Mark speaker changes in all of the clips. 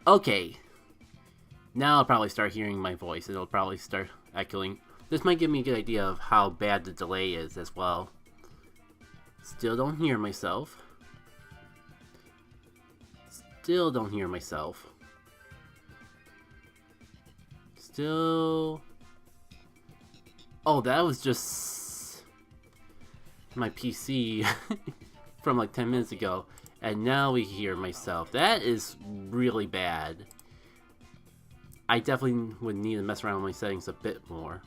Speaker 1: Okay. Now I'll probably start hearing my voice. It'll probably start echoing. This might give me a good idea of how bad the delay is as well. Still don't hear myself. Still don't hear myself. Still... Oh, that was just my PC from like 10 minutes ago. And now we hear myself. That is really bad. I definitely would need to mess around with my settings a bit more.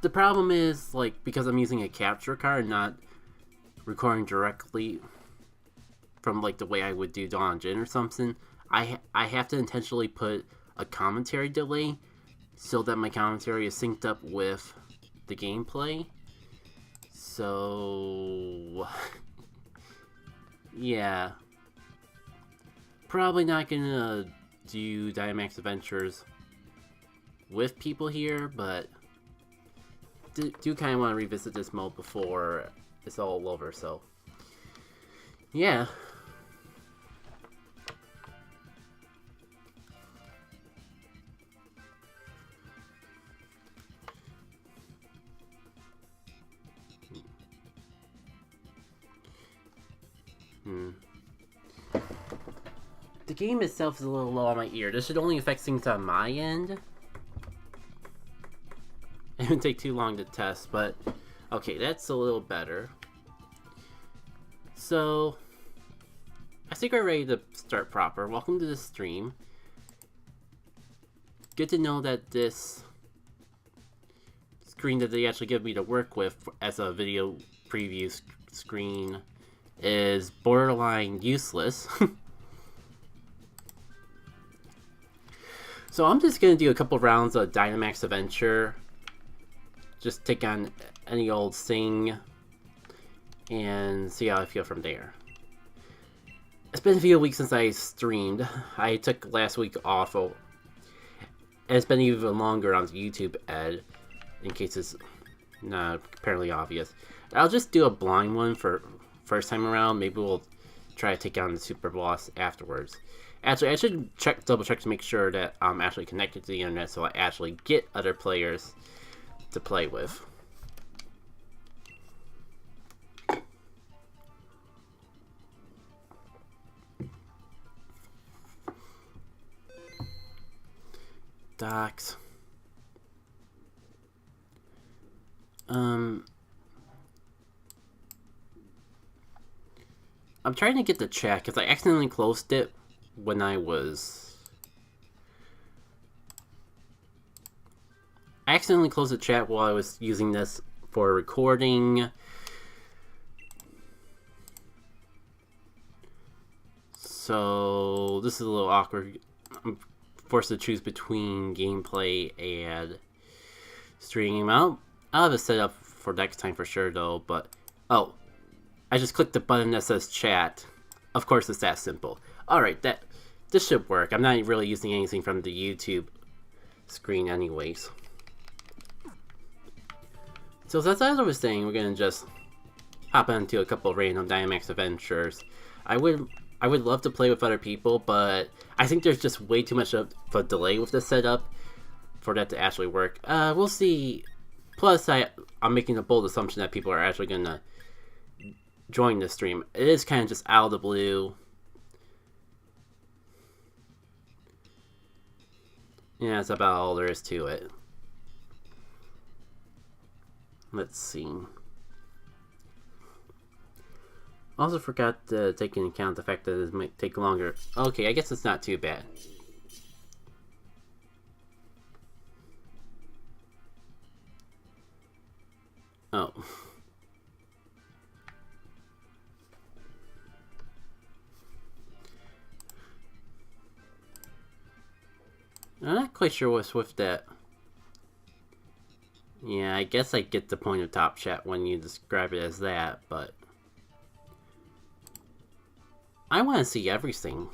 Speaker 1: The problem is, like, because I'm using a capture card, not recording directly from, like, the way I would do Dawn Jin or something, I have to intentionally put a commentary delay so that my commentary is synced up with the gameplay. So... yeah. Probably not gonna do Dynamax Adventures with people here, but do kind of want to revisit this mode before it's all over, so yeah. The game itself is a little low on my ear. This should only affect things on my end. It would take too long to test, but okay, that's a little better. So, I think we're ready to start proper. Welcome to the stream. Good to know that this screen that they actually give me to work with as a video preview screen is borderline useless. So I'm just gonna do a couple rounds of Dynamax Adventure. Just take on any old thing and see how I feel from there. It's been a few weeks since I streamed. I took last week off, and it's been even longer on YouTube Ed, in case it's not apparently obvious. I'll just do a blind one for first time around. Maybe we'll try to take on the super boss afterwards. Actually, I should double check to make sure that I'm actually connected to the internet so I actually get other players to play with. Docs. I'm trying to get the chat because I accidentally closed it when I accidentally closed the chat while I was using this for recording. So this is a little awkward. I'm forced to choose between gameplay and streaming. I'll have it set up for next time for sure though, but oh, I just clicked the button that says chat. Of course it's that simple. Alright, this should work. I'm not really using anything from the YouTube screen anyways. So as I was saying, we're gonna just hop into a couple of random Dynamax Adventures. I would love to play with other people, but I think there's just way too much of a delay with the setup for that to actually work. We'll see. Plus, I'm making a bold assumption that people are actually gonna join the stream. It is kind of just out of the blue. Yeah, that's about all there is to it. Let's see. Also forgot to take into account the fact that it might take longer. Okay, I guess it's not too bad. Oh. I'm not quite sure what's with that. Yeah, I guess I get the point of top chat when you describe it as that, but I want to see everything.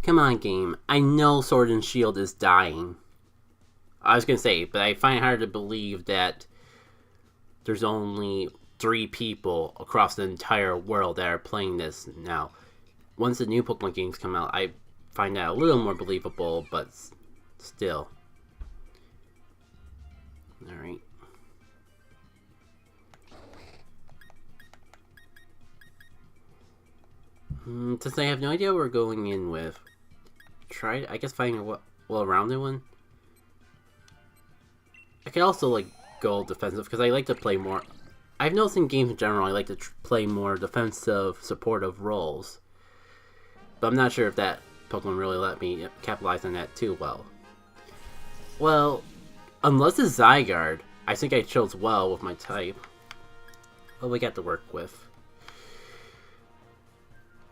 Speaker 1: Come on, game. I know Sword and Shield is dying. I was gonna say, but I find it hard to believe that there's only 3 people across the entire world that are playing this now. Once the new Pokemon games come out, I find that a little more believable, but still. Alright. Since I have no idea what we're going in with, try, I guess, finding a well-rounded one. I could also, like, go defensive, because I like to play more. I've noticed in games in general, I like to play more defensive, supportive roles. But I'm not sure if that Pokemon really let me capitalize on that too well. Well, unless it's Zygarde, I think I chose well with my type. What we got to work with?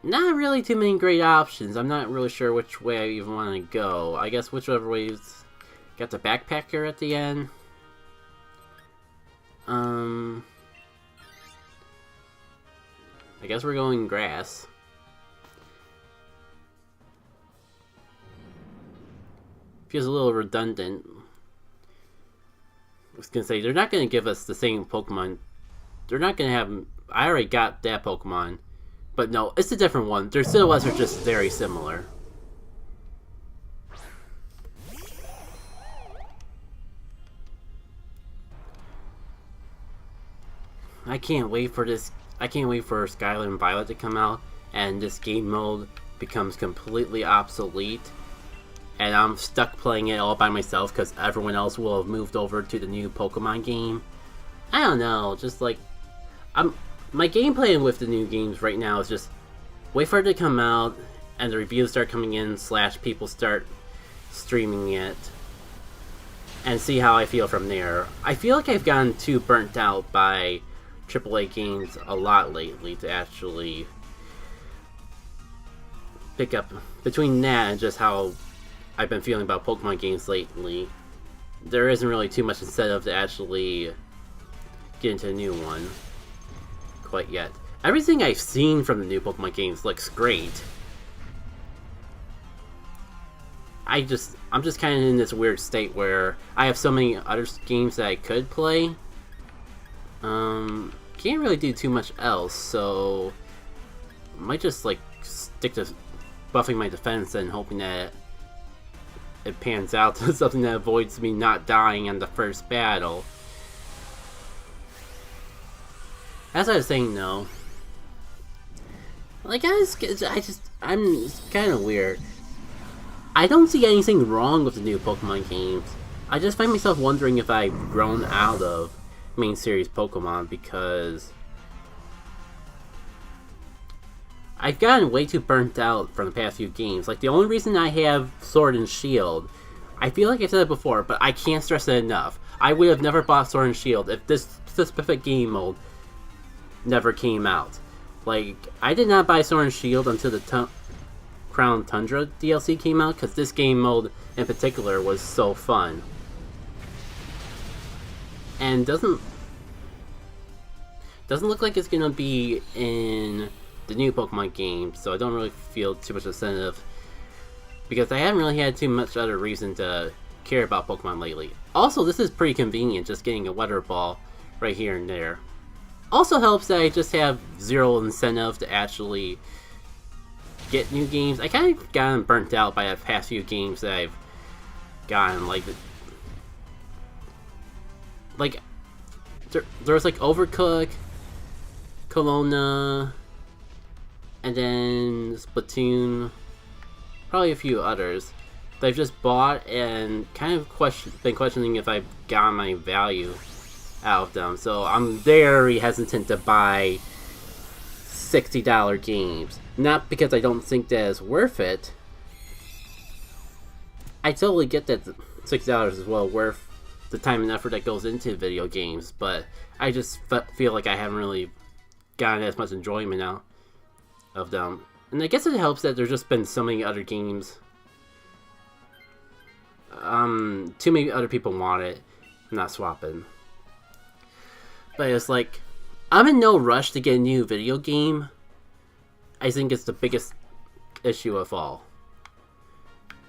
Speaker 1: Not really too many great options. I'm not really sure which way I even want to go. I guess whichever way. Got the Backpacker at the end. I guess we're going grass. Feels a little redundant. I was gonna say, they're not gonna give us the same Pokemon. They're not gonna have. I already got that Pokemon. But no, it's a different one. Their silhouettes are just very similar. I can't wait for this. I can't wait for Scarlet and Violet to come out, and this game mode becomes completely obsolete. And I'm stuck playing it all by myself because everyone else will have moved over to the new Pokemon game. I don't know, just like my gameplay with the new games right now is just wait for it to come out and the reviews start coming in / people start streaming it and see how I feel from there. I feel like I've gotten too burnt out by AAA games a lot lately to actually pick up. Between that and just how I've been feeling about Pokemon games lately, there isn't really too much incentive to actually get into a new one quite yet. Everything I've seen from the new Pokemon games looks great. I'm just kind of in this weird state where I have so many other games that I could play. Can't really do too much else, so I might just like stick to buffing my defense and hoping that it pans out to something that avoids me not dying in the first battle. As I was saying, though, like I'm kind of weird. I don't see anything wrong with the new Pokemon games. I just find myself wondering if I've grown out of main series Pokemon because I've gotten way too burnt out from the past few games. Like, the only reason I have Sword and Shield, I feel like I've said it before, but I can't stress it enough. I would have never bought Sword and Shield if this specific game mode never came out. Like, I did not buy Sword and Shield until the Crown Tundra DLC came out, because this game mode in particular was so fun. And doesn't look like it's gonna be in the new Pokemon game, so I don't really feel too much incentive, because I haven't really had too much other reason to care about Pokemon lately. Also, this is pretty convenient, just getting a Weather Ball right here and there. Also helps that I just have zero incentive to actually get new games. I kind of gotten burnt out by the past few games that I've gotten, like there was like Overcooked, Kelowna, and then Splatoon, probably a few others that I've just bought and kind of been questioning if I've gotten my value out of them. So I'm very hesitant to buy $60 games. Not because I don't think that it's worth it. I totally get that $60 is well worth the time and effort that goes into video games, but I just feel like I haven't really gotten as much enjoyment out of them. And I guess it helps that there's just been so many other games. Too many other people want it. I'm not swapping. But it's like, I'm in no rush to get a new video game. I think it's the biggest issue of all.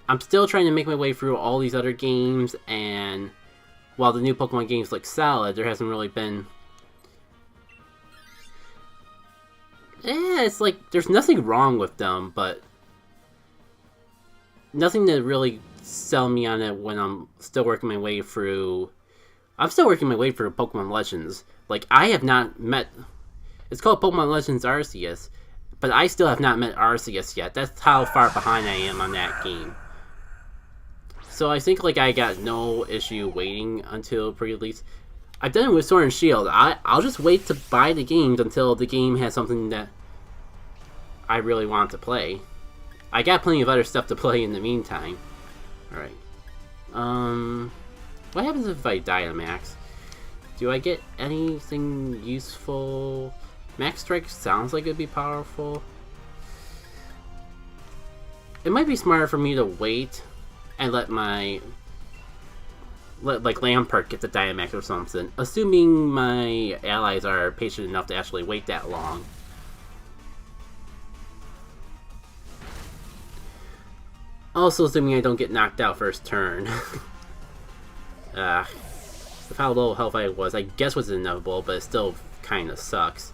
Speaker 1: I'm still trying to make my way through all these other games, and while the new Pokemon games look solid, there hasn't really been... it's like, there's nothing wrong with them, but nothing to really sell me on it when I'm still working my way through... I'm still working my way through Pokemon Legends. Like, I have not met... It's called Pokemon Legends Arceus, but I still have not met Arceus yet. That's how far behind I am on that game. So I think, like, I got no issue waiting until pre-release. I've done it with Sword and Shield. I'll just wait to buy the games until the game has something that I really want to play. I got plenty of other stuff to play in the meantime. Alright. What happens if I Dynamax? Do I get anything useful? Max Strike sounds like it'd be powerful. It might be smarter for me to wait and let Lampert get the Dynamax or something, assuming my allies are patient enough to actually wait that long. Also assuming I don't get knocked out first turn. With how low health I was, I guess was inevitable, but it still kinda sucks.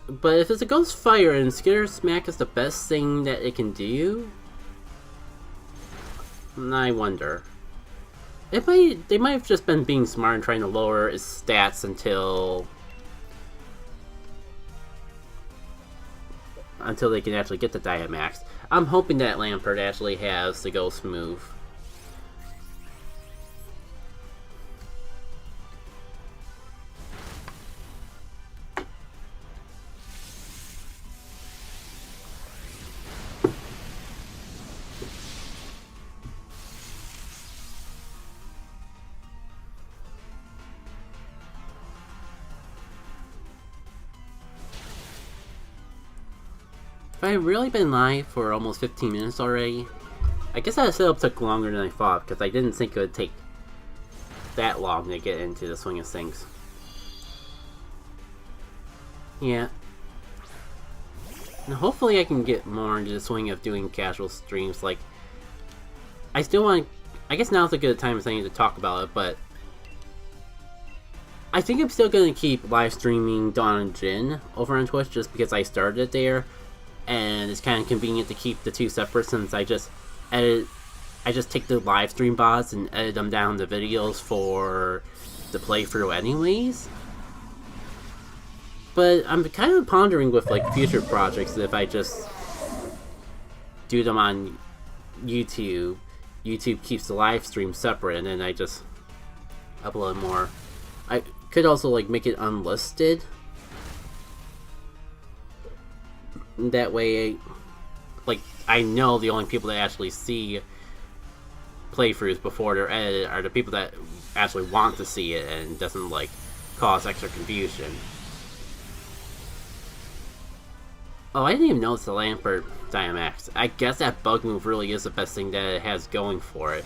Speaker 1: But if it's a Ghost Fire and Skitter Smack is the best thing that it can do, I wonder. They might have just been being smart and trying to lower its stats until they can actually get the Dynamax. I'm hoping that Lampert actually has the Ghost move. I've really been live for almost 15 minutes already. I guess that setup took longer than I thought, because I didn't think it would take that long to get into the swing of things. Yeah. Now hopefully I can get more into the swing of doing casual streams. Like, I still want... I guess now's a good time as I need to talk about it, but I think I'm still going to keep live streaming Dawn and Jin over on Twitch just because I started it there. And it's kind of convenient to keep the two separate since I just take the live stream bots and edit them down to videos for the playthrough anyways. But I'm kind of pondering with like future projects if I just do them on YouTube. YouTube keeps the live stream separate and then I just upload more. I could also like make it unlisted. That way, like, I know the only people that actually see playthroughs before they're edited are the people that actually want to see it and doesn't, like, cause extra confusion. Oh, I didn't even notice the Lampert Dynamax. I guess that bug move really is the best thing that it has going for it.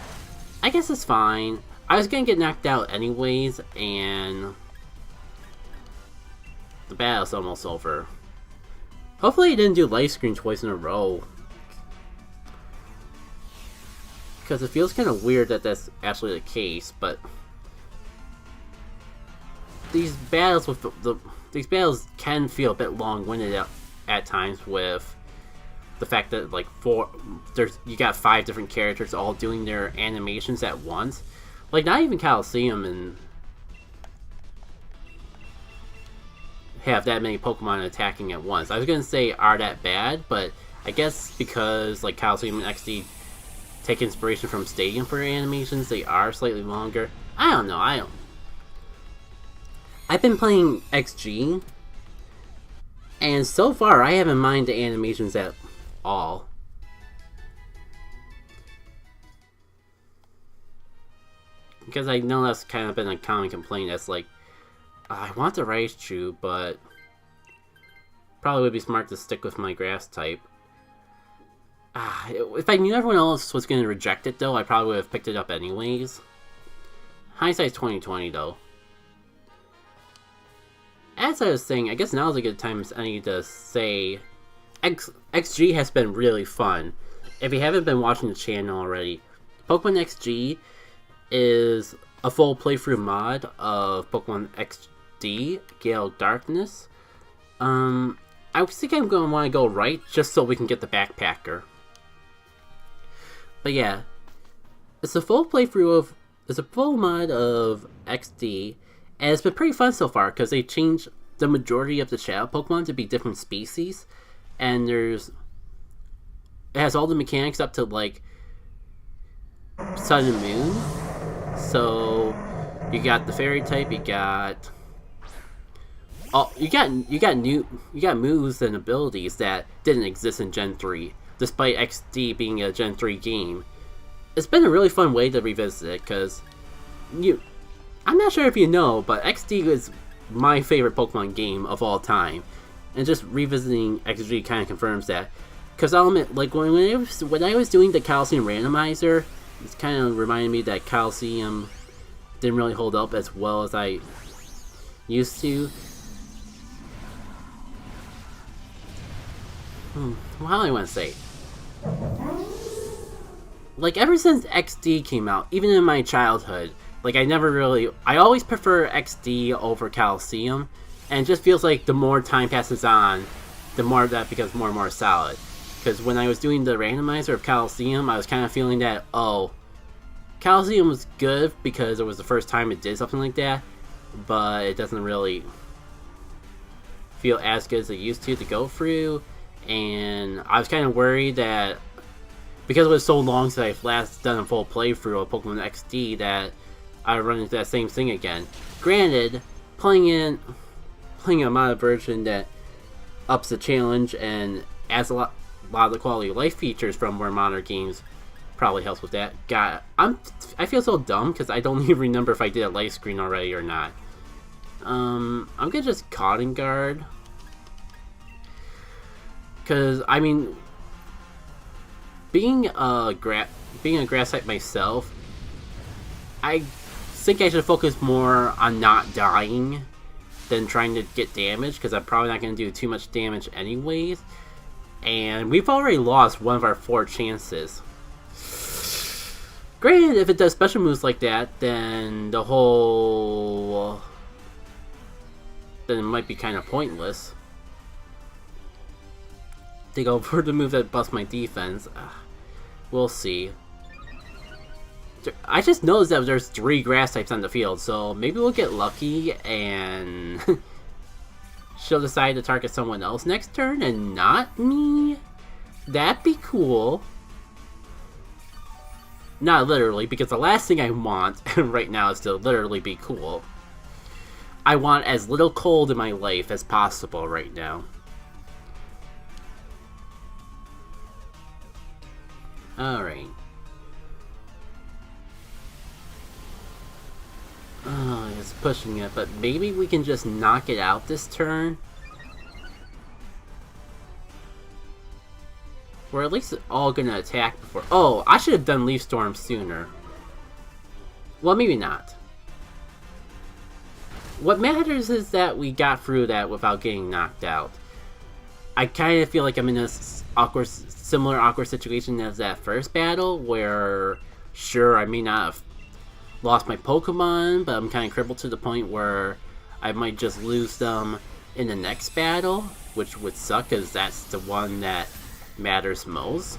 Speaker 1: I guess it's fine. I was gonna get knocked out anyways, and the battle's almost over. Hopefully he didn't do light screen twice in a row. Because it feels kind of weird that that's actually the case, but these battles with these battles can feel a bit long-winded at times with the fact that like you got 5 different characters all doing their animations at once. Like not even Coliseum and have that many Pokemon attacking at once. I was gonna say are that bad, but I guess because like Coliseum and XD take inspiration from Stadium for animations, they are slightly longer. I don't know, I've been playing XG, and so far I haven't minded the animations at all. Because I know that's kind of been a common complaint, that's like, I want the Raichu, but probably would be smart to stick with my grass type. If I knew everyone else was going to reject it though, I probably would have picked it up anyways. Hindsight's 20/20 though. As I was saying, I guess now is a good time as any to say XG has been really fun. If you haven't been watching the channel already, Pokemon XG is a full playthrough mod of Pokemon XD, Gale Darkness. I think I'm going to want to go right just so we can get the backpacker. But yeah, it's a full playthrough of, it's a full mod of XD, and it's been pretty fun so far because they changed the majority of the Shadow Pokemon to be different species, and it has all the mechanics up to like Sun and Moon. So you got the Fairy type, you got moves and abilities that didn't exist in Gen 3, despite XD being a Gen 3 game. It's been a really fun way to revisit it, because I'm not sure if you know, but XD is my favorite Pokemon game of all time. And just revisiting XG kind of confirms that. Because I'll admit, like, when I was doing the Coliseum randomizer, it's kind of reminded me that Coliseum didn't really hold up as well as I used to. How do I want to say? Like, ever since XD came out, even in my childhood, like, I always prefer XD over Coliseum, and it just feels like the more time passes on, the more that becomes more and more solid. Because when I was doing the randomizer of Coliseum, I was kind of feeling that, oh, Coliseum was good because it was the first time it did something like that, but it doesn't really feel as good as it used to go through. And I was kind of worried that because it was so long since I've last done a full playthrough of Pokemon XD that I would run into that same thing again. Granted, playing a mod version that ups the challenge and adds a lot of the quality of life features from more modern games probably helps with that. I feel so dumb because I don't even remember if I did a life screen already or not. I'm gonna just Cotton Guard. Because, I mean, being a grass type myself, I think I should focus more on not dying than trying to get damage, because I'm probably not going to do too much damage anyways. And we've already lost one of our 4 chances. Granted, if it does special moves like that, then then it might be kind of pointless. They go for the move that busts my defense. We'll see. I just noticed that there's 3 grass types on the field, so maybe we'll get lucky and she'll decide to target someone else next turn and not me? That'd be cool. Not literally, because the last thing I want right now is to literally be cool. I want as little cold in my life as possible right now. Alright. Oh, it's pushing it, but maybe we can just knock it out this turn? We're at least all gonna attack before— oh, I should have done Leaf Storm sooner. Well, maybe not. What matters is that we got through that without getting knocked out. I kind of feel like I'm in a similar awkward situation as that first battle, where, sure, I may not have lost my Pokemon, but I'm kind of crippled to the point where I might just lose them in the next battle, which would suck, because that's the one that matters most.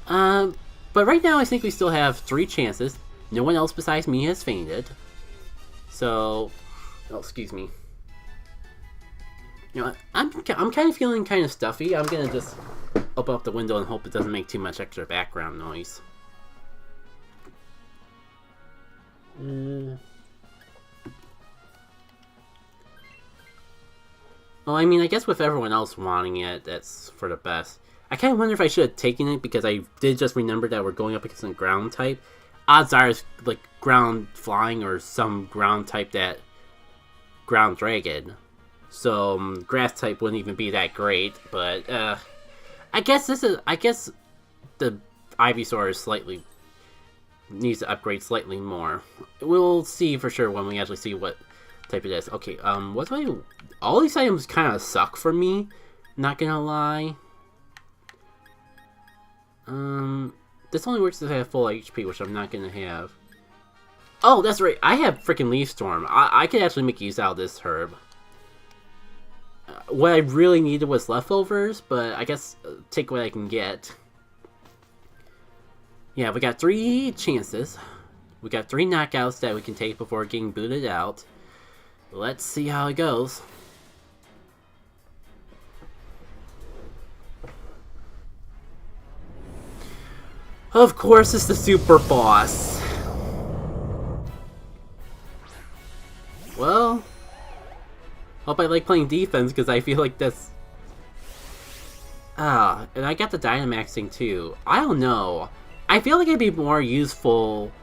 Speaker 1: But right now I think we still have 3 chances. No one else besides me has fainted. So, oh, excuse me. You know what? I'm kind of feeling kind of stuffy. I'm gonna just open up the window and hope it doesn't make too much extra background noise. Well, I mean, I guess with everyone else wanting it, that's for the best. I kind of wonder if I should have taken it, because I did just remember that we're going up against a ground type. Odds are it's like ground flying or some ground type that ground dragon. So grass type wouldn't even be that great, but I guess the Ivysaur needs to upgrade slightly more. We'll see for sure when we actually see what type it is. Okay, all these items kind of suck for me. Not gonna lie. This only works if I have full HP, which I'm not gonna have. Oh, that's right. I have freaking Leaf Storm. I could actually make use out of this herb. What I really needed was leftovers, but I guess take what I can get. Yeah, we got 3 chances. We got 3 knockouts that we can take before getting booted out. Let's see how it goes. Of course, it's the super boss. Well, hope I like playing defense because I feel like that's... and I got the Dynamax thing too. I don't know. I feel like it'd be more useful...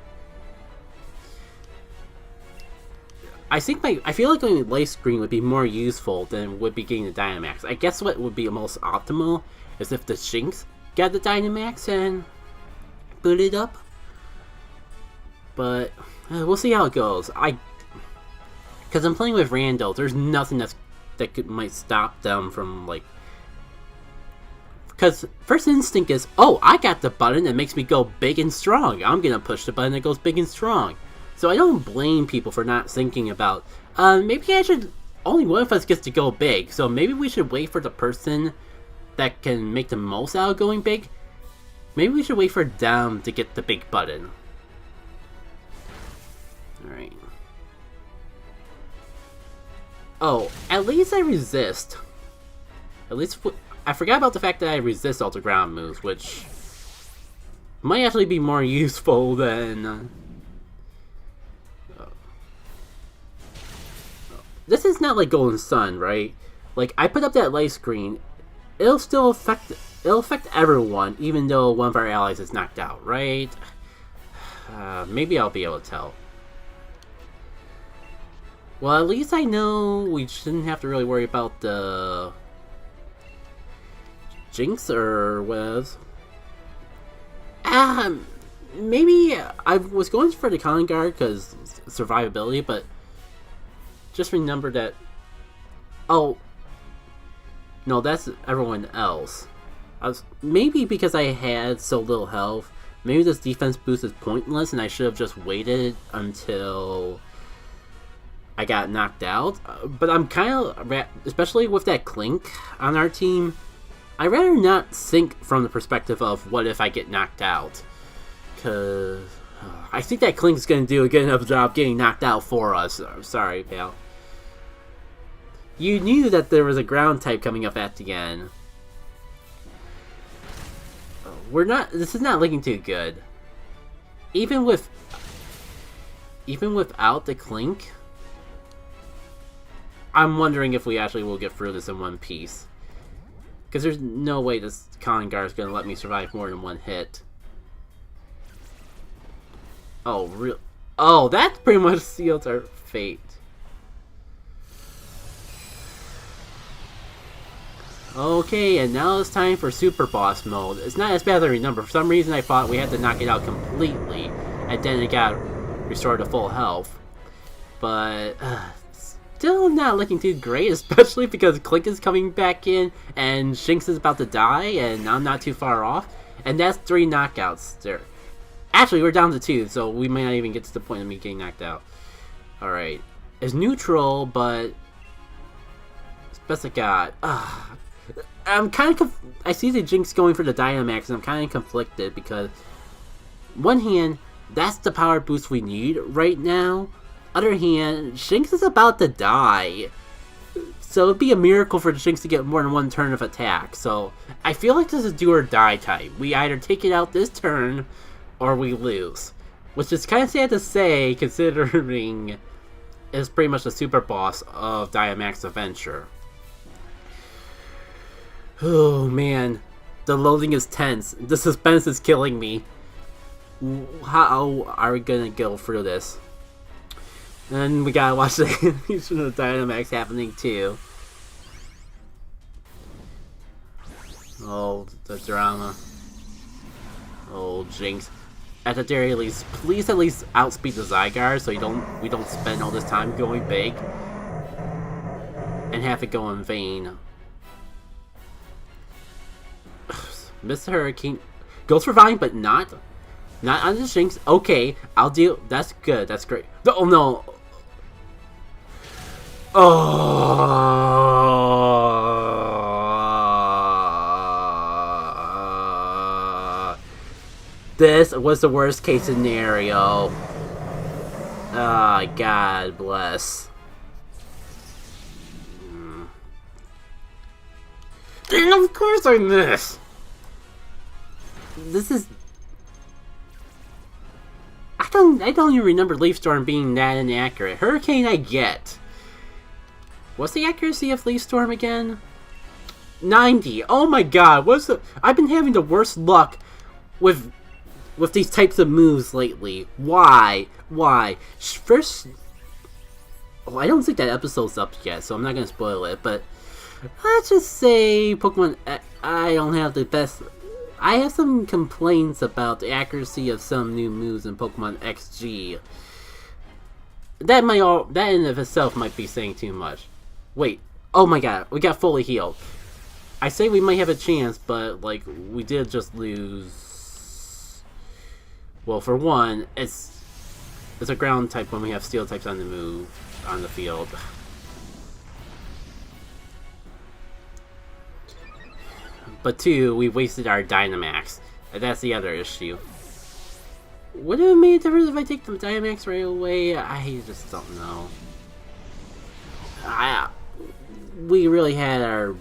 Speaker 1: I feel like going light screen would be more useful than would be getting the Dynamax. I guess what would be most optimal is if the Shinx got the Dynamax and boot it up. But we'll see how it goes. Because I'm playing with randos, there's nothing might stop them from, like... Because first instinct is, oh, I got the button that makes me go big and strong. I'm gonna push the button that goes big and strong. So I don't blame people for not thinking about, maybe only one of us gets to go big, so maybe we should wait for the person that can make the most out of going big. Maybe we should wait for them to get the big button. Alright. Oh, at least I resist. At least, I forgot about the fact that I resist Ultra Ground moves, which might actually be more useful than... This is not like Golden Sun, right? Like, I put up that light screen, it'll affect everyone, even though one of our allies is knocked out, right? Maybe I'll be able to tell. Well, at least I know we shouldn't have to really worry about the... Jinx, or what else? Maybe I was going for the Con Guard because survivability, but just remember that... Oh, no, that's everyone else. Maybe because I had so little health, maybe this defense boost is pointless and I should have just waited until I got knocked out. But I'm kind of, especially with that Clink on our team, I'd rather not think from the perspective of what if I get knocked out. Because I think that Clink's going to do a good enough job getting knocked out for us. Sorry, pal. You knew that there was a ground type coming up at the end. This is not looking too good. Even without the Clink, I'm wondering if we actually will get through this in one piece. Because there's no way this Con Guard is going to let me survive more than one hit. Oh, oh, that pretty much seals our fate. Okay, and now it's time for Super Boss mode. It's not as bad as I remember. For some reason I thought we had to knock it out completely, and then it got restored to full health. But, still not looking too great, especially because Click is coming back in, and Shinx is about to die, and I'm not too far off. And that's 3 knockouts there. Actually, we're down to 2, so we might not even get to the point of me getting knocked out. Alright. It's neutral, but... Best I got. I'm kind of... I see the Jinx going for the Dynamax, and I'm kind of conflicted, because... One hand, that's the power boost we need right now. Other hand, Shinx is about to die. So it'd be a miracle for the Shinx to get more than one turn of attack. So I feel like this is do or die type. We either take it out this turn, or we lose. Which is kind of sad to say, considering it's pretty much the super boss of Dynamax Adventure. Oh man, the loading is tense. The suspense is killing me. How are we gonna go through this? And we gotta watch the animation of the Dynamax happening too. Oh, the drama. Oh, Jinx. At the very least, please at least outspeed the Zygarde so we don't spend all this time going big and have it go in vain. Mr. Hurricane goes for Vine, but not on the Shinx. Okay, I'll deal. That's good. That's great. Oh no. Oh. This was the worst case scenario. Ah, God bless. And of course I miss. This is. I don't even remember Leaf Storm being that inaccurate. Hurricane I get. What's the accuracy of Leaf Storm again? 90. Oh my God! I've been having the worst luck with these types of moves lately. Why? First, I don't think that episode's up yet, so I'm not gonna spoil it. But let's just say Pokemon. I don't have the best. I have some complaints about the accuracy of some new moves in Pokemon XG. That in and of itself might be saying too much. Wait, oh my God, we got fully healed. I say we might have a chance, but like we did just lose. Well, for one, it's a ground type when we have steel types on the field. But two, we wasted our Dynamax. And that's the other issue. Would it have made a difference if I take the Dynamax right away? I just don't know. We really had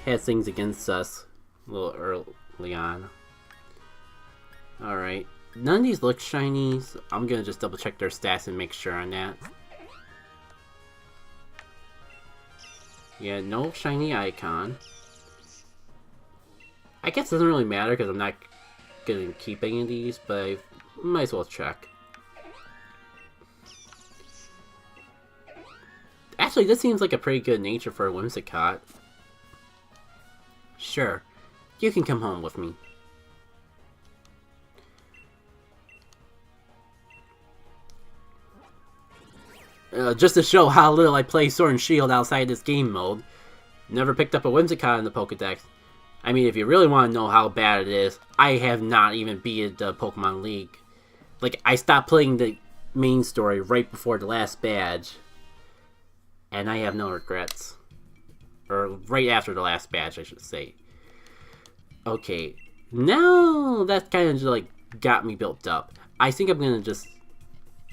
Speaker 1: things against us a little early on. Alright. None of these look shiny. So I'm gonna just double check their stats and make sure on that. Yeah, no shiny icon. I guess it doesn't really matter because I'm not gonna keep any of these, but I might as well check. Actually, this seems like a pretty good nature for a Whimsicott. Sure, you can come home with me. Just to show how little I play Sword and Shield outside this game mode. Never picked up a Whimsicott in the Pokedex. I mean, if you really want to know how bad it is, I have not even beaten the Pokemon League. Like, I stopped playing the main story right before the last badge. And I have no regrets. Or right after the last badge, I should say. Okay, now that kind of just, like, got me built up. I think I'm going to just...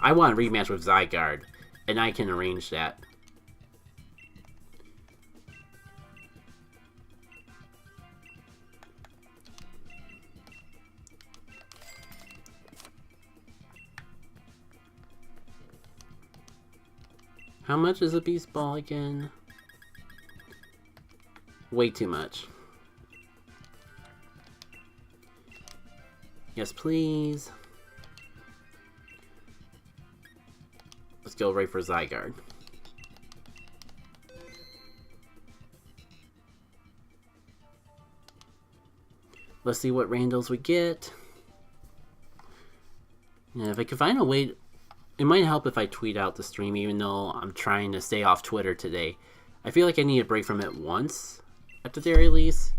Speaker 1: I want a rematch with Zygarde. And I can arrange that. How much is a Beast Ball again? Way too much. Yes, please. Let's go right for Zygarde. Let's see what randos we get. Yeah, if I can find a way... It might help if I tweet out the stream, even though I'm trying to stay off Twitter today. I feel like I need a break from it once, at the very least.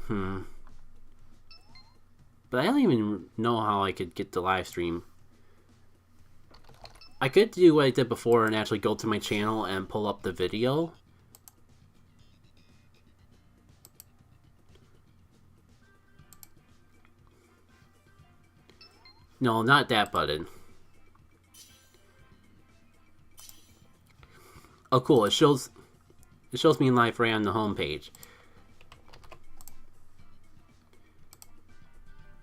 Speaker 1: But I don't even know how I could get the live stream. I could do what I did before and actually go to my channel and pull up the video. No, not that button. Oh, cool! It shows me in live right on the home page.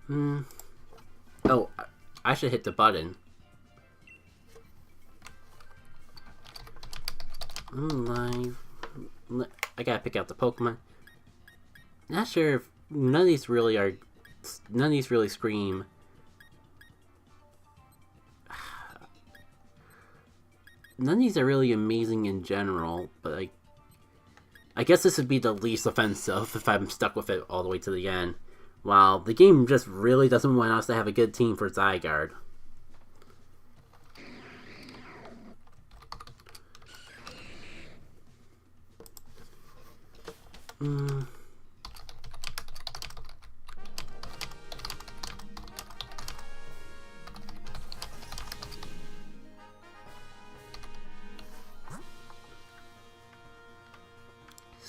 Speaker 1: Oh, I should hit the button. Live. I gotta pick out the Pokemon. Not sure if none of these really are. None of these really scream. None of these are really amazing in general, but I guess this would be the least offensive if I'm stuck with it all the way to the end. Wow, the game just really doesn't want us to have a good team for Zygarde.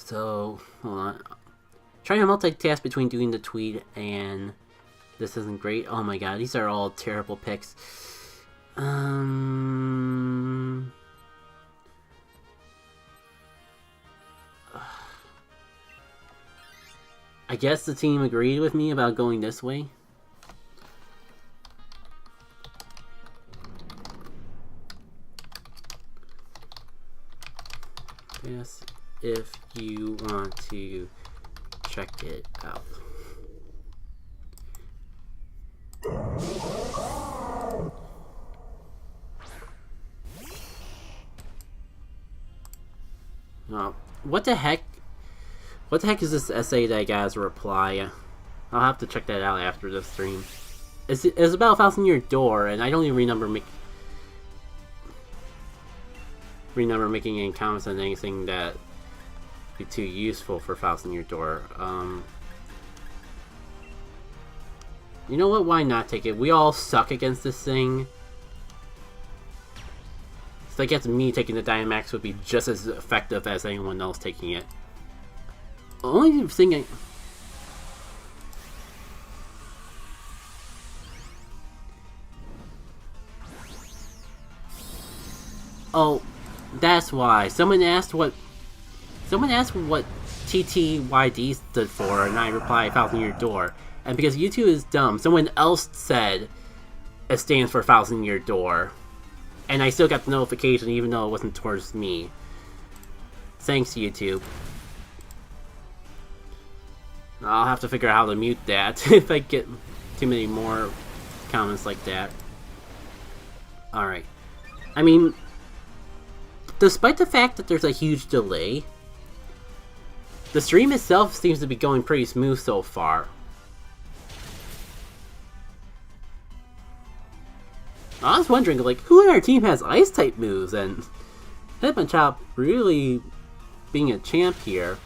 Speaker 1: So, hold on. Trying to multitask between doing the tweet and this isn't great. Oh my god, these are all terrible picks. I guess the team agreed with me about going this way. Yes, if you want to check it out. Oh, what the heck? What the heck is this essay that I got as a reply? I'll have to check that out after this stream. It's about Faust in Your Door, and I don't even remember making any comments on anything that would be too useful for Faust in Your Door. You know what? Why not take it? We all suck against this thing. So I guess me taking the Dynamax would be just as effective as anyone else taking it. Only thing I... Oh, that's why. Someone asked what TTYD stood for, and I replied, Faust in Your Door. And because YouTube is dumb, someone else said it stands for Faust in Your Door. And I still got the notification even though it wasn't towards me. Thanks, YouTube. I'll have to figure out how to mute that if I get too many more comments like that. Alright. I mean, despite the fact that there's a huge delay, the stream itself seems to be going pretty smooth so far. I was wondering, like, who in our team has Ice-type moves, and Hitmonchan really being a champ here.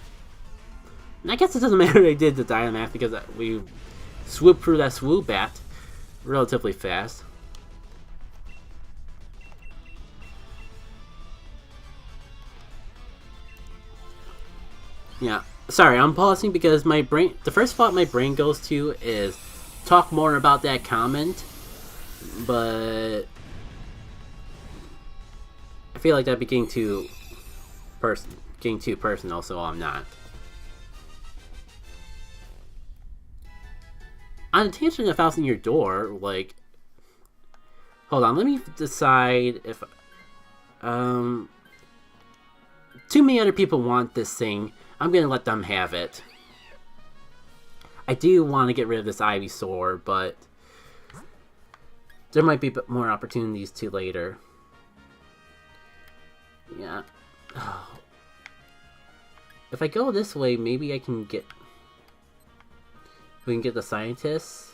Speaker 1: And I guess it doesn't matter I did the Dynamax because we swooped through that Swoobat relatively fast. Yeah, sorry, I'm pausing because my brain, the first thought my brain goes to is talk more about that comment, but I feel like that'd be getting too personal, so I'm not. On the tangent of Faust in Your Door, like, hold on, let me decide if too many other people want this thing. I'm gonna let them have it. I do want to get rid of this Ivysaur, but there might be more opportunities to later. Yeah. Oh. If I go this way, maybe I can get... We can get the scientists.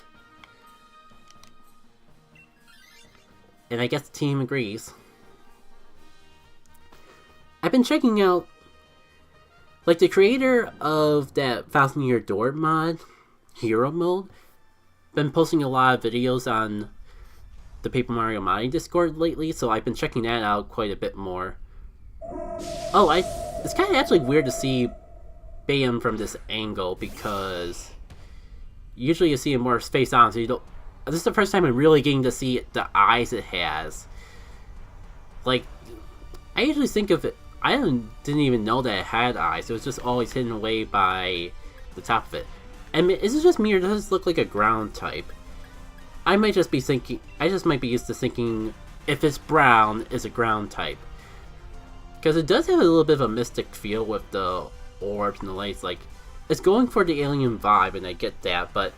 Speaker 1: And I guess the team agrees. I've been checking out, like, the creator of that Faust in Your Door mod, Hero Mode, been posting a lot of videos on the Paper Mario modding Discord lately, so I've been checking that out quite a bit more. Oh, it's kind of actually weird to see Bayam from this angle, because usually you see him more face on, so you don't... This is the first time I'm really getting to see the eyes it has. Like, I usually think of it... I didn't even know that it had eyes. It was just always hidden away by the top of it. And is it just me, or does this look like a ground type? I might just be thinking... I just might be used to thinking if it's brown, it's a ground type. Because it does have a little bit of a mystic feel with the orbs and the lights. Like, it's going for the alien vibe, and I get that, but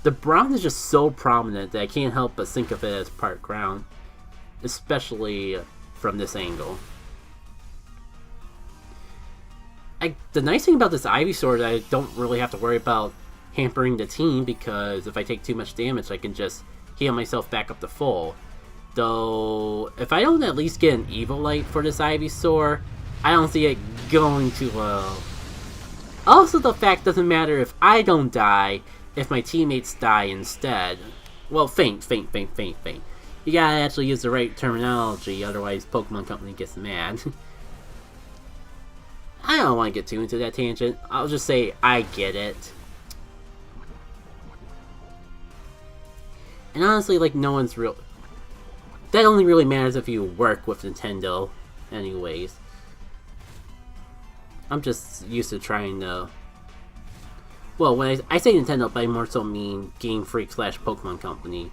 Speaker 1: the brown is just so prominent that I can't help but think of it as part ground. Especially from this angle. The nice thing about this Ivysaur is I don't really have to worry about hampering the team, because if I take too much damage, I can just heal myself back up to full. Though, if I don't at least get an Evilite for this Ivysaur, I don't see it going too well. Also, the fact doesn't matter if I don't die, if my teammates die instead. Well, faint. You gotta actually use the right terminology, otherwise Pokemon Company gets mad. I don't want to get too into that tangent. I'll just say I get it. And honestly, like, no one's real... That only really matters if you work with Nintendo, anyways. I'm just used to trying to... Well, when I say Nintendo, but I more so mean Game Freak / Pokemon Company.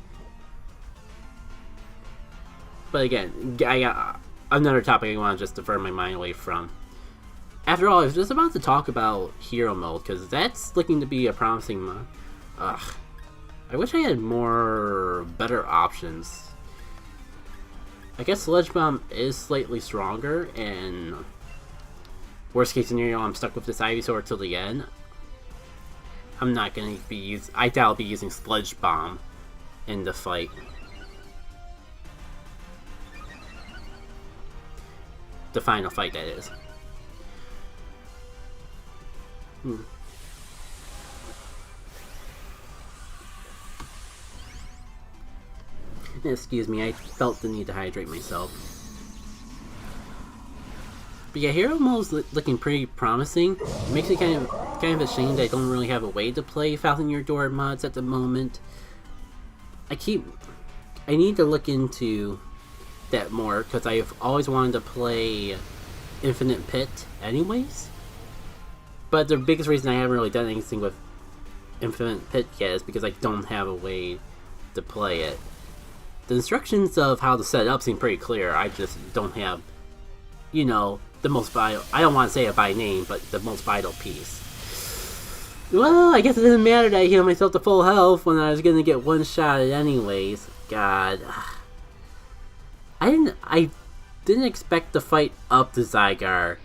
Speaker 1: But again, I got another topic I want to just divert my mind away from. After all, I was just about to talk about Hero Mode, because that's looking to be a promising mod. Ugh. I wish I had better options. I guess Sludge Bomb is slightly stronger, and worst case scenario, I'm stuck with this Ivysaur till the end. I'm not gonna be I doubt I'll be using Sludge Bomb in the fight. The final fight, that is. Excuse me, I felt the need to hydrate myself. But yeah, Hero Mode's looking pretty promising. It makes me kind of ashamed I don't really have a way to play Thousand Year Door mods at the moment. I need to look into that more, because I've always wanted to play Infinite Pit anyways. But the biggest reason I haven't really done anything with Infinite Pit yet is because I don't have a way to play it. The instructions of how to set it up seem pretty clear. I just don't have, you know, the most vital... I don't want to say it by name, but the most vital piece. Well, I guess it doesn't matter that I healed myself to full health when I was going to get one-shotted anyways. God. I didn't expect the fight up to Zygarde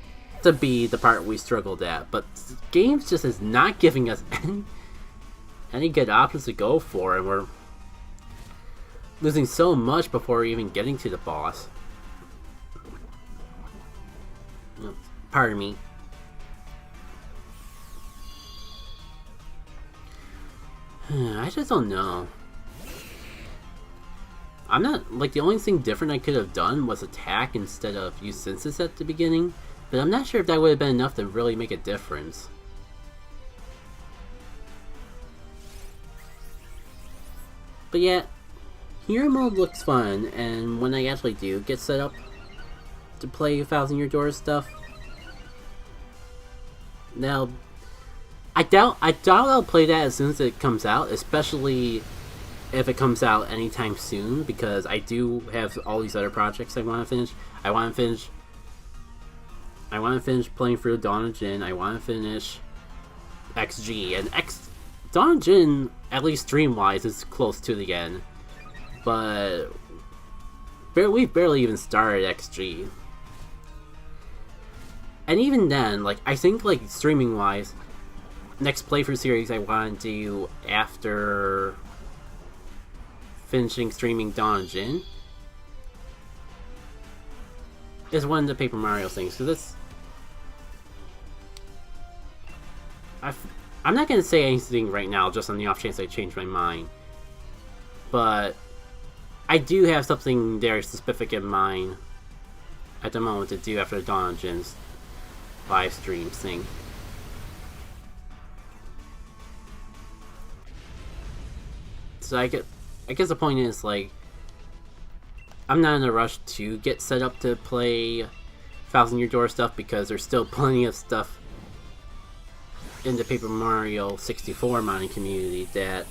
Speaker 1: to be the part we struggled at, but the game just is not giving us any good options to go for, and we're losing so much before even getting to the boss. Pardon me. I just don't know. I'm not, like, the only thing different I could have done was attack instead of use Senses at the beginning, but I'm not sure if that would have been enough to really make a difference. But yeah, Hero Mode looks fun, and when I actually do get set up to play Thousand Year Door stuff, now, I doubt I'll play that as soon as it comes out, especially if it comes out anytime soon, because I do have all these other projects I want to finish. I want to finish playing through Dawn of Jin. I want to finish XG, and Dawn of Jin, at least stream-wise, is close to the end. But we've barely even started XG. And even then, like, I think, like, streaming-wise, next playthrough series I want to do after finishing streaming Dawn of Jin is one of the Paper Mario things, because it's... I'm not going to say anything right now, just on the off chance I change my mind. But I do have something very specific in mind at the moment to do after Dawn of Jin's live stream thing. So I guess the point is, like, I'm not in a rush to get set up to play Thousand Year Door stuff, because there's still plenty of stuff in the Paper Mario 64 modding community that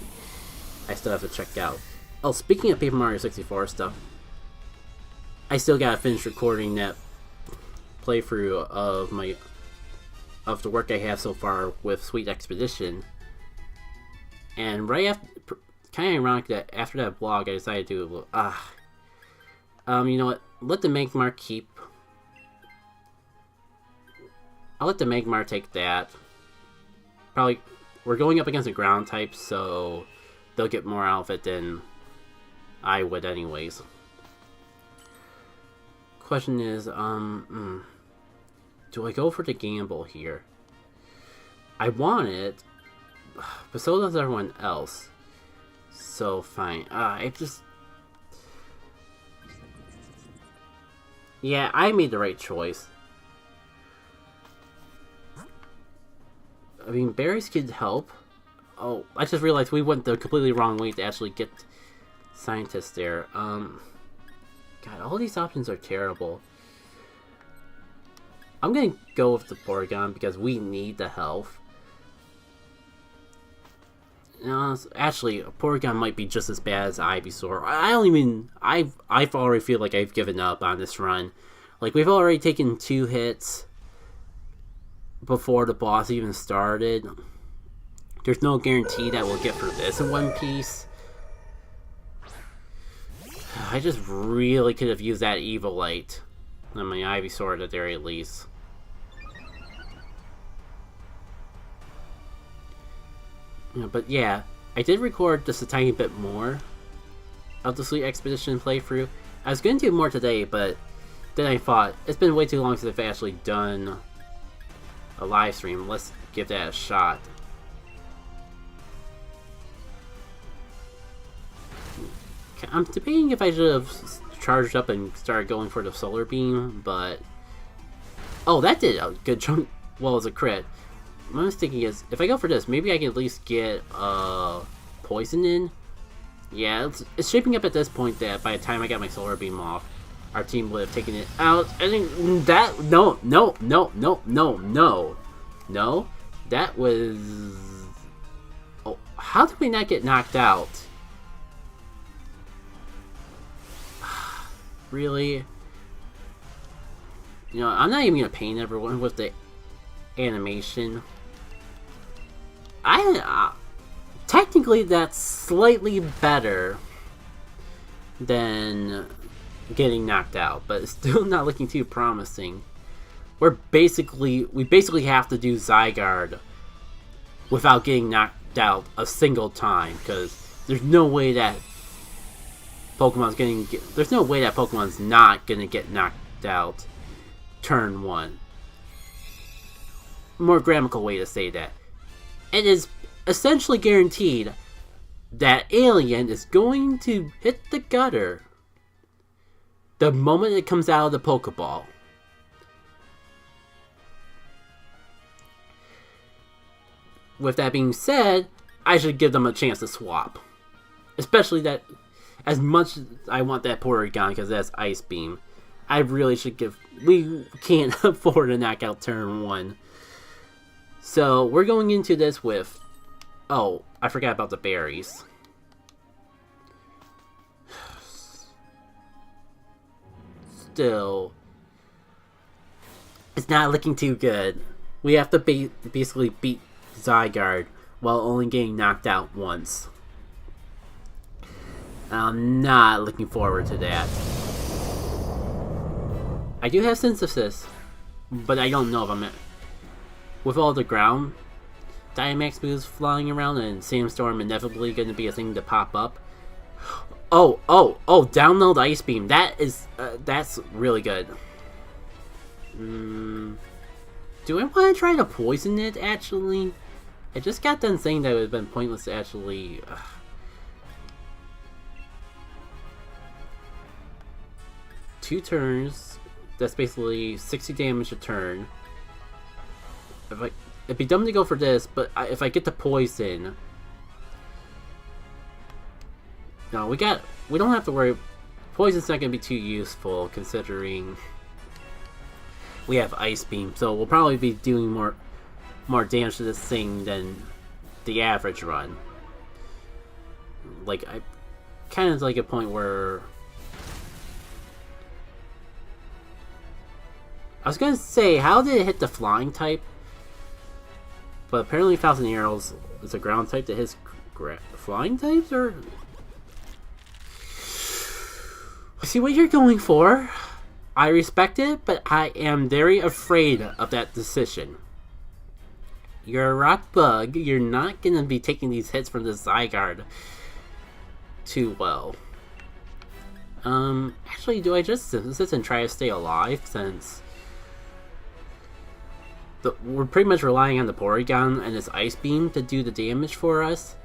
Speaker 1: I still have to check out. Oh, speaking of Paper Mario 64 stuff, I still gotta finish recording that playthrough of the work I have so far with Sweet Expedition. And right after, kind of ironic that after that vlog I decided to do you know what? Let the Magmar keep. I'll let the Magmar take that. Probably, we're going up against a ground type, so they'll get more out of it than I would anyways. Question is, do I go for the gamble here? I want it, but so does everyone else. So fine. Yeah, I made the right choice. I mean, berries could help. Oh, I just realized we went the completely wrong way to actually get scientists there. God, all these options are terrible. I'm gonna go with the Porygon because we need the health. Actually, a Porygon might be just as bad as Ivysaur. I already feel like I've given up on this run. Like, we've already taken 2 hits before the boss even started. There's no guarantee that we'll get through this in one piece. I just really could have used that Evilite on my Ivysaur at the very least. But yeah, I did record just a tiny bit more of the Sleep Expedition playthrough. I was going to do more today, but then I thought, it's been way too long since I've actually done a live stream. Let's give that a shot. I'm debating if I should have charged up and started going for the Solar Beam, but... Oh, that did a good chunk. Well, as a crit. What I was thinking is, if I go for this, maybe I can at least get Poison in. Yeah, it's shaping up at this point that by the time I got my Solar Beam off, our team would have taken it out. I think that... No. That was... Oh, how did we not get knocked out? Really? You know, I'm not even gonna paint everyone with the animation. Technically that's slightly better than getting knocked out, but it's still not looking too promising. We basically have to do Zygarde without getting knocked out a single time, because there's no way that there's no way that Pokemon's not gonna get knocked out turn 1. More grammatical way to say that. It is essentially guaranteed that Alien is going to hit the gutter the moment it comes out of the Pokeball. With that being said, I should give them a chance to swap. Especially that, as much as I want that Porygon because that's Ice Beam, I really should give... We can't afford a knockout turn 1. So, we're going into this with... Oh, I forgot about the berries. Still... It's not looking too good. We have to basically beat Zygarde while only getting knocked out once. I'm not looking forward to that. I do have Synthesis, but I don't know if I'm... With all the ground Dynamax moves flying around and Sandstorm inevitably going to be a thing to pop up. Oh, download Ice Beam. That's really good. Do I want to try to poison it, actually? I just got done saying that it would have been pointless to actually... 2 turns, that's basically 60 damage a turn. It'd be dumb to go for this, but if I get the poison... No, we don't have to worry. Poison's not going to be too useful, considering we have Ice Beam, so we'll probably be doing more damage to this thing than the average run. Like, I kind of like a point where... I was gonna say, how did it hit the flying type? But apparently Thousand Arrows is a ground type that hits flying types, or... I see what you're going for. I respect it, but I am very afraid of that decision. You're a rock bug, you're not gonna be taking these hits from the Zygarde too well. Actually, do I just Synthesis and try to stay alive, since... we're pretty much relying on the Porygon and its Ice Beam to do the damage for us.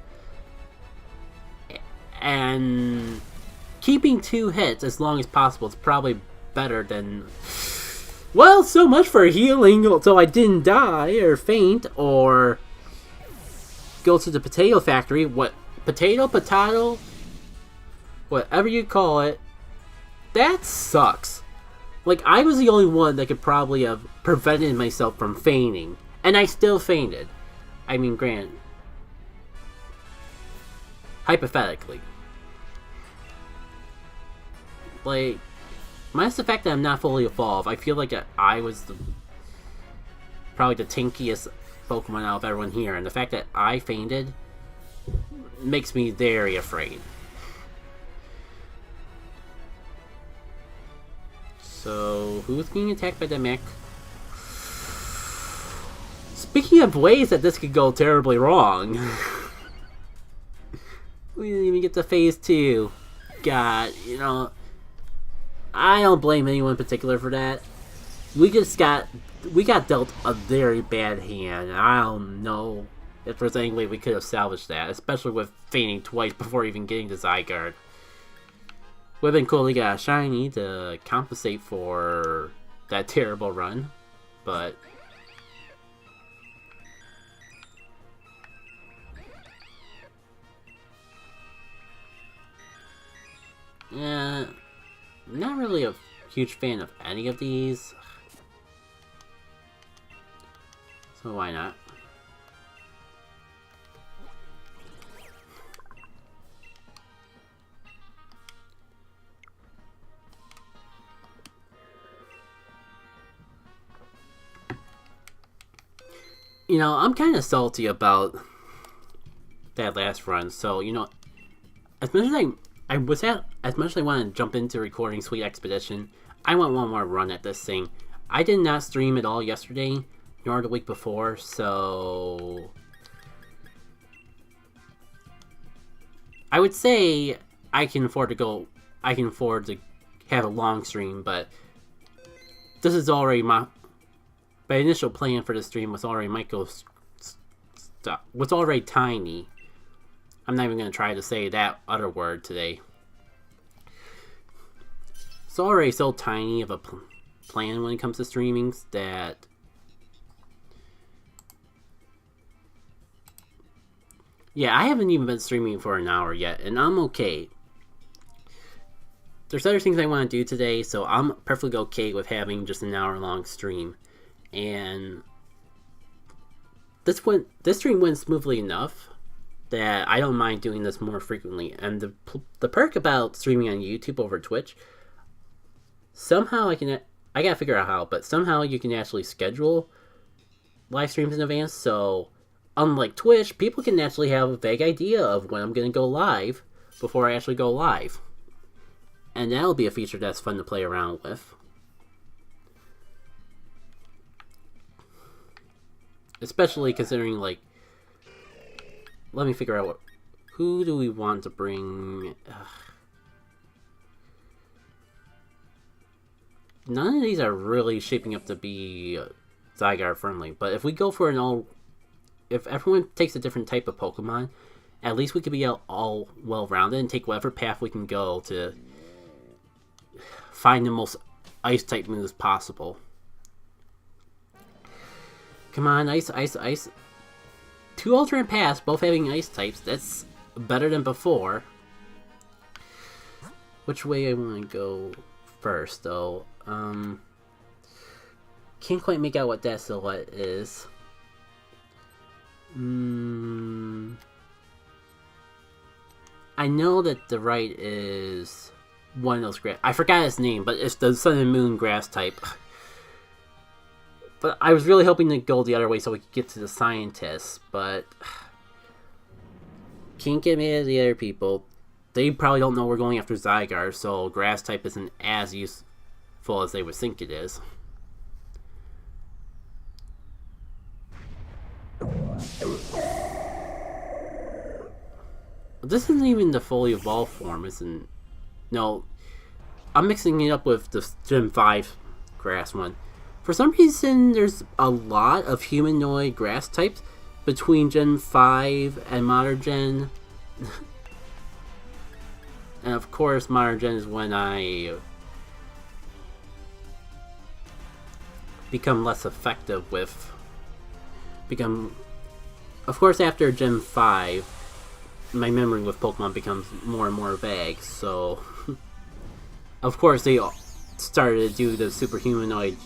Speaker 1: And keeping 2 hits as long as possible is probably better than... Well, so much for healing so I didn't die or faint or go to the potato factory. What potato, whatever you call it. That sucks. Like, I was the only one that could probably have prevented myself from fainting, and I still fainted. I mean, granted, hypothetically. Like, minus the fact that I'm not fully evolved, I feel like I was probably the tankiest Pokemon out of everyone here, and the fact that I fainted makes me very afraid. So, who's being attacked by the mech? Speaking of ways that this could go terribly wrong, we didn't even get to phase 2. God, you know, I don't blame anyone in particular for that. We got dealt a very bad hand. I don't know if there's any way we could have salvaged that, especially with fainting twice before even getting to Zygarde. Would have been cool to get a shiny to compensate for that terrible run, but yeah, not really a huge fan of any of these, so why not? You know, I'm kind of salty about that last run, so, you know, as much as I want to jump into recording Sweet Expedition, I want one more run at this thing. I did not stream at all yesterday, nor the week before, so I would say I can afford to have a long stream, but this is already my initial plan for the stream was already was already tiny. I'm not even going to try to say that other word today. It's already so tiny of a plan when it comes to streamings that yeah, I haven't even been streaming for an hour yet, and I'm okay. There's other things I want to do today, so I'm perfectly okay with having just an hour-long stream. And this stream went smoothly enough that I don't mind doing this more frequently. And the perk about streaming on YouTube over Twitch, somehow I gotta figure out how, but somehow you can actually schedule live streams in advance. So unlike Twitch, people can actually have a vague idea of when I'm gonna go live before I actually go live, and that'll be a feature that's fun to play around with. Especially considering, like, let me figure out who do we want to bring. None of these are really shaping up to be Zygarde friendly, but if we go for if everyone takes a different type of Pokemon, at least we could be all well-rounded and take whatever path we can go to find the most Ice-type moves possible. Come on, ice. 2 alternate paths, both having ice types. That's better than before. Which way I want to go first, though? Can't quite make out what that silhouette is. I know that the right is one of those grass. I forgot its name, but it's the Sun and Moon grass type. But I was really hoping to go the other way so we could get to the scientists, but can't get mad at the other people. They probably don't know we're going after Zygarde, so grass type isn't as useful as they would think it is. This isn't even the fully evolved form, isn't? No, I'm mixing it up with the Gen 5 grass one. For some reason, there's a lot of humanoid grass types between Gen 5 and Modern Gen. And of course, Modern Gen is when I become less effective with... Of course, after Gen 5, my memory with Pokemon becomes more and more vague, so... of course, they started to do the super humanoid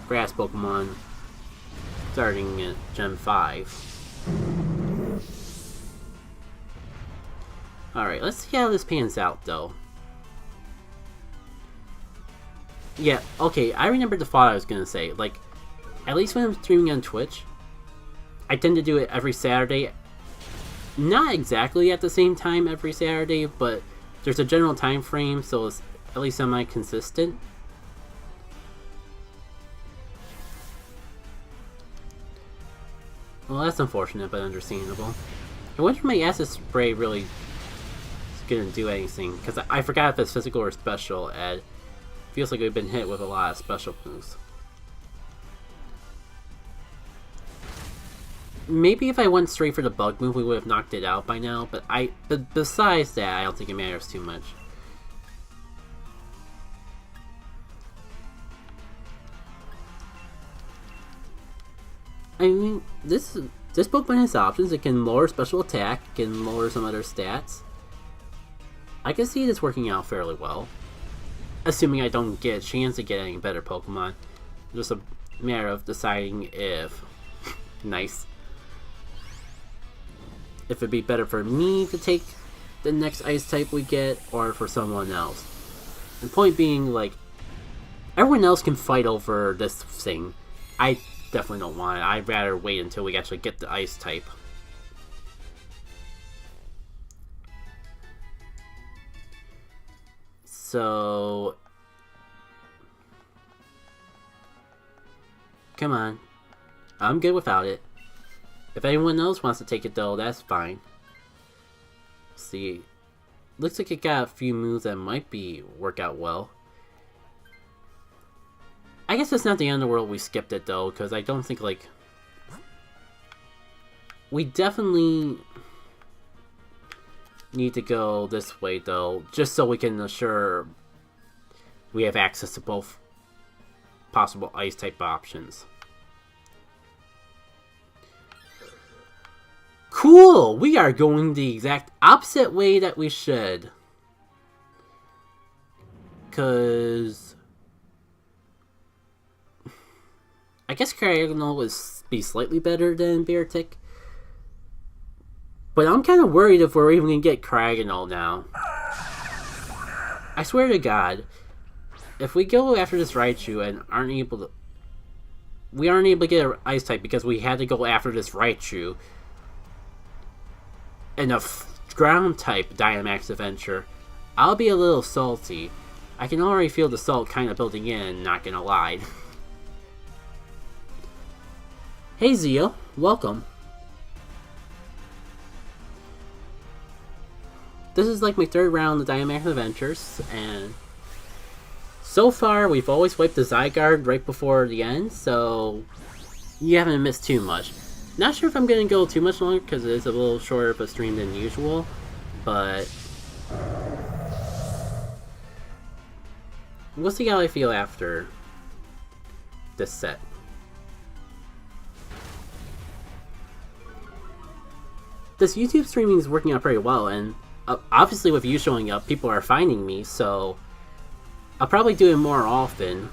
Speaker 1: grass Pokemon starting at Gen 5. Alright, let's see how this pans out, though. Yeah, okay, I remember the thought I was gonna say. Like, at least when I'm streaming on Twitch, I tend to do it every Saturday. Not exactly at the same time every Saturday, but there's a general time frame, so it's at least semi-consistent. Well, that's unfortunate, but understandable. I wonder if my acid spray really is gonna do anything, because I forgot if it's physical or special, and it feels like we've been hit with a lot of special moves. Maybe if I went straight for the bug move, we would have knocked it out by now, but besides that, I don't think it matters too much. I mean, this Pokemon has options. It can lower special attack, it can lower some other stats. I can see this working out fairly well. Assuming I don't get a chance to get any better Pokemon. Just a matter of deciding if... nice. If it'd be better for me to take the next ice type we get, or for someone else. And point being, like, everyone else can fight over this thing. I definitely don't want it. I'd rather wait until we actually get the ice type. So... come on. I'm good without it. If anyone else wants to take it though, that's fine. Let's see. Looks like it got a few moves that might work out well. I guess it's not the end of the world we skipped it though, because I don't think, like... we definitely need to go this way though, just so we can assure we have access to both possible ice type options. Cool! We are going the exact opposite way that we should. Cause... I guess Cryogonal would be slightly better than Beartic. But I'm kind of worried if we're even going to get Cryogonal now. I swear to God, if we go after this Raichu and aren't able to... we aren't able to get an Ice type because we had to go after this Raichu in a ground type Dynamax adventure, I'll be a little salty. I can already feel the salt kind of building in, not gonna lie. Hey Zio, welcome. This is like my third round of Dynamax Adventures, and so far we've always wiped the Zygarde right before the end, so you haven't missed too much. Not sure if I'm going to go too much longer because it is a little shorter of a stream than usual, but we'll see how I feel after this set. This YouTube streaming is working out pretty well, and obviously with you showing up, people are finding me, so I'll probably do it more often.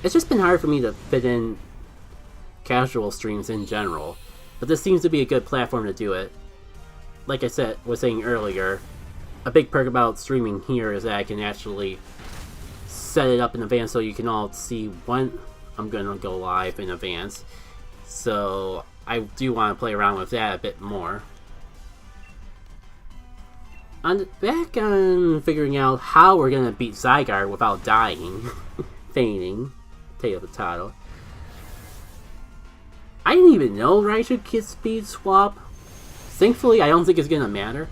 Speaker 1: It's just been hard for me to fit in casual streams in general, but this seems to be a good platform to do it. Like I was saying earlier, a big perk about streaming here is that I can actually set it up in advance so you can all see when I'm gonna go live in advance. So I do want to play around with that a bit more. Back on figuring out how we're gonna beat Zygarde without dying, fainting, tail of the title. I didn't even know Raichu could speed swap. Thankfully, I don't think it's gonna matter.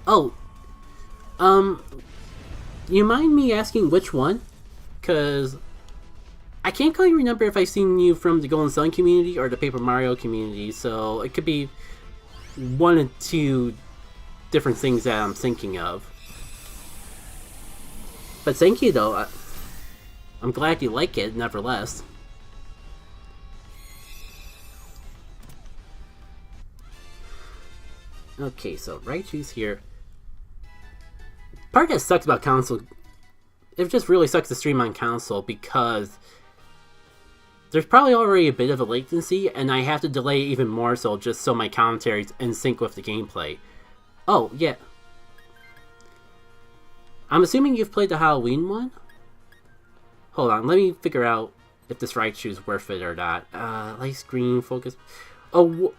Speaker 1: Oh, you mind me asking which one? Cause I can't quite remember if I've seen you from the Golden Sun community or the Paper Mario community, so it could be one or two different things that I'm thinking of. But thank you though. I'm glad you like it, nevertheless. Okay, so Raichu's here. Part that sucks about console, it just really sucks to stream on console because there's probably already a bit of a latency, and I have to delay even more so just so my commentary's in sync with the gameplay. Oh, yeah. I'm assuming you've played the Halloween one? Hold on, let me figure out if this Raichu's worth it or not. Light screen, focus... Oh,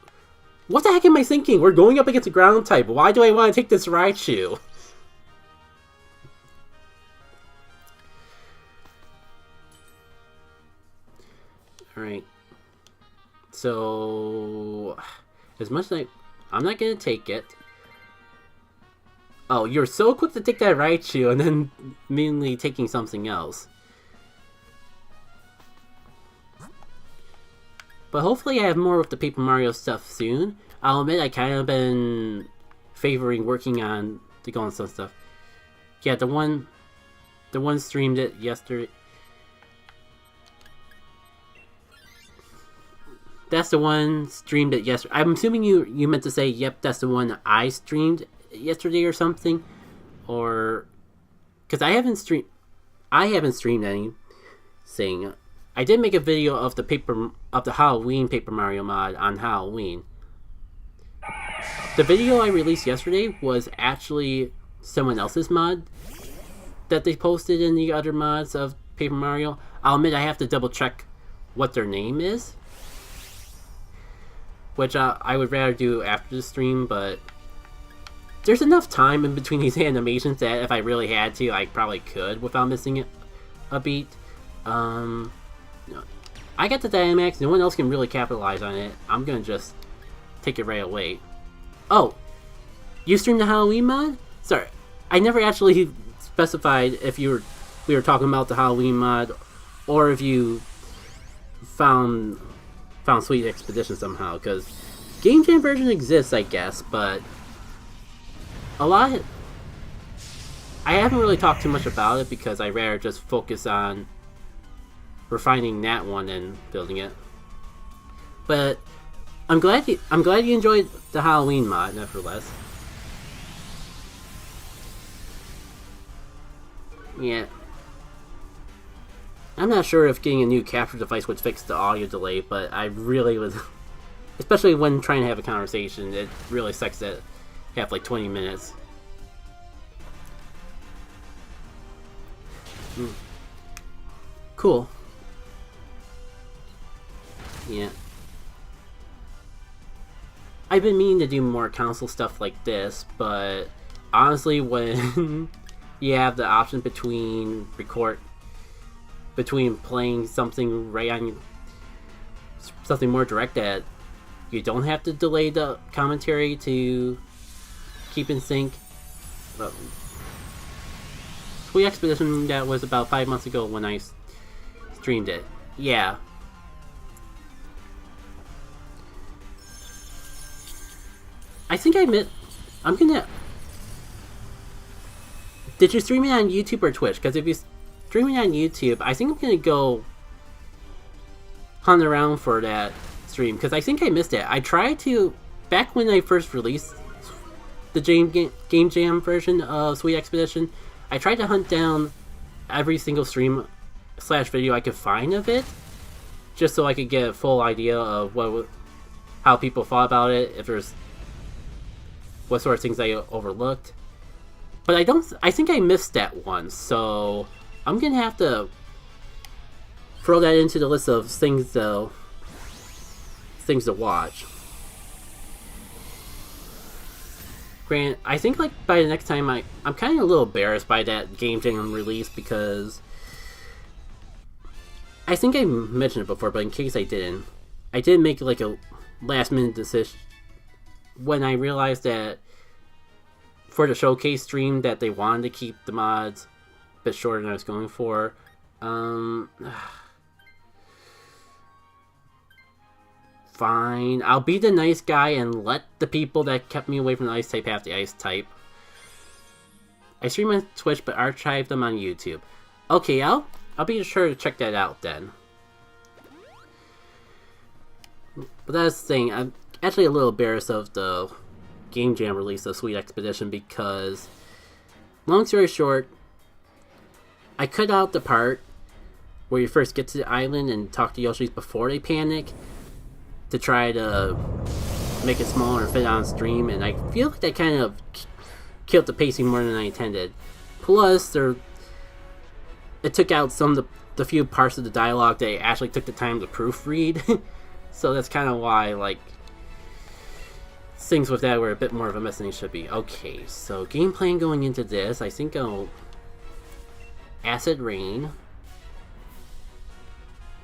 Speaker 1: what the heck am I thinking? We're going up against a ground type. Why do I want to take this Raichu? Alright. So... As much as I'm not gonna take it. Oh, you're so quick to take that Raichu and then immediately taking something else. But hopefully I have more with the Paper Mario stuff soon. I'll admit I kind of been favoring working on the Golden Sun stuff. Yeah, the one streamed it yesterday. That's the one streamed it yesterday. I'm assuming you meant to say, yep, that's the one I streamed yesterday or something, or because I haven't streamed anything. I did make a video of the Halloween Paper Mario mod on Halloween. The video I released yesterday was actually someone else's mod that they posted in the other mods of Paper Mario. I'll admit I have to double check what their name is, which I would rather do after the stream, but there's enough time in between these animations that if I really had to, I probably could without missing a beat. I got the Dynamax, no one else can really capitalize on it. I'm gonna just take it right away. Oh! You streamed the Halloween mod? Sorry, I never actually specified if we were talking about the Halloween mod, or if you found Sweet Expedition somehow, because Game Jam version exists, I guess, but I haven't really talked too much about it because I'd rather just focus on refining that one and building it. But I'm glad you enjoyed the Halloween mod, nevertheless. Yeah. I'm not sure if getting a new capture device would fix the audio delay, but I really would, especially when trying to have a conversation, it really sucks that you have like 20 minutes. Cool. Yeah. I've been meaning to do more console stuff like this, but honestly, when you have the option between playing something right on something more direct that you don't have to delay the commentary to keep in sync. Sweet Expedition, that was about 5 months ago when I streamed it. Yeah. I think I'm gonna... Did you stream it on YouTube or Twitch? Because if you stream it on YouTube, I think I'm gonna go hunt around for that stream, because I think I missed it. I tried to, back when I first released the Game Jam version of Sweet Expedition, I tried to hunt down every single stream / video I could find of it, just so I could get a full idea of how people thought about it, if there's what sort of things I overlooked. But I think I missed that one, so I'm gonna have to throw that into the list of things to watch. Grant, I think like by the next time I'm kind of a little embarrassed by that Game Jam release, because I think I mentioned it before, but in case I didn't, I did make like a last minute decision when I realized that for the showcase stream that they wanted to keep the mods a bit shorter than I was going for. Fine, I'll be the nice guy and let the people that kept me away from the ice type have the ice type. I stream on Twitch but archive them on YouTube. Okay, I'll be sure to check that out then. But that's the thing, I'm actually a little embarrassed of the Game Jam release of Sweet Expedition because, long story short, I cut out the part where you first get to the island and talk to Yoshis before they panic to try to make it smaller and fit on stream, and I feel like that kind of killed the pacing more than I intended. Plus, it took out some of the few parts of the dialogue that I actually took the time to proofread. So that's kind of why, like, things with that were a bit more of a mess than they should be. Okay, so game plan going into this, I think I'll Acid Rain,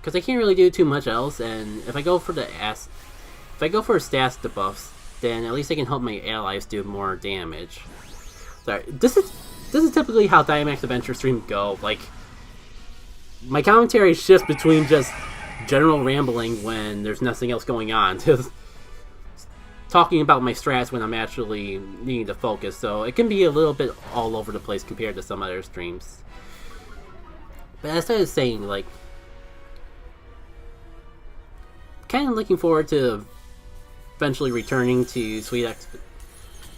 Speaker 1: because I can't really do too much else, and if I go for stats debuffs, then at least I can help my allies do more damage. Sorry, this is typically how Dynamax Adventure streams go. Like, my commentary shifts between just general rambling when there's nothing else going on to talking about my strats when I'm actually needing to focus. So it can be a little bit all over the place compared to some other streams. But as I was saying, like, kind of looking forward to eventually returning to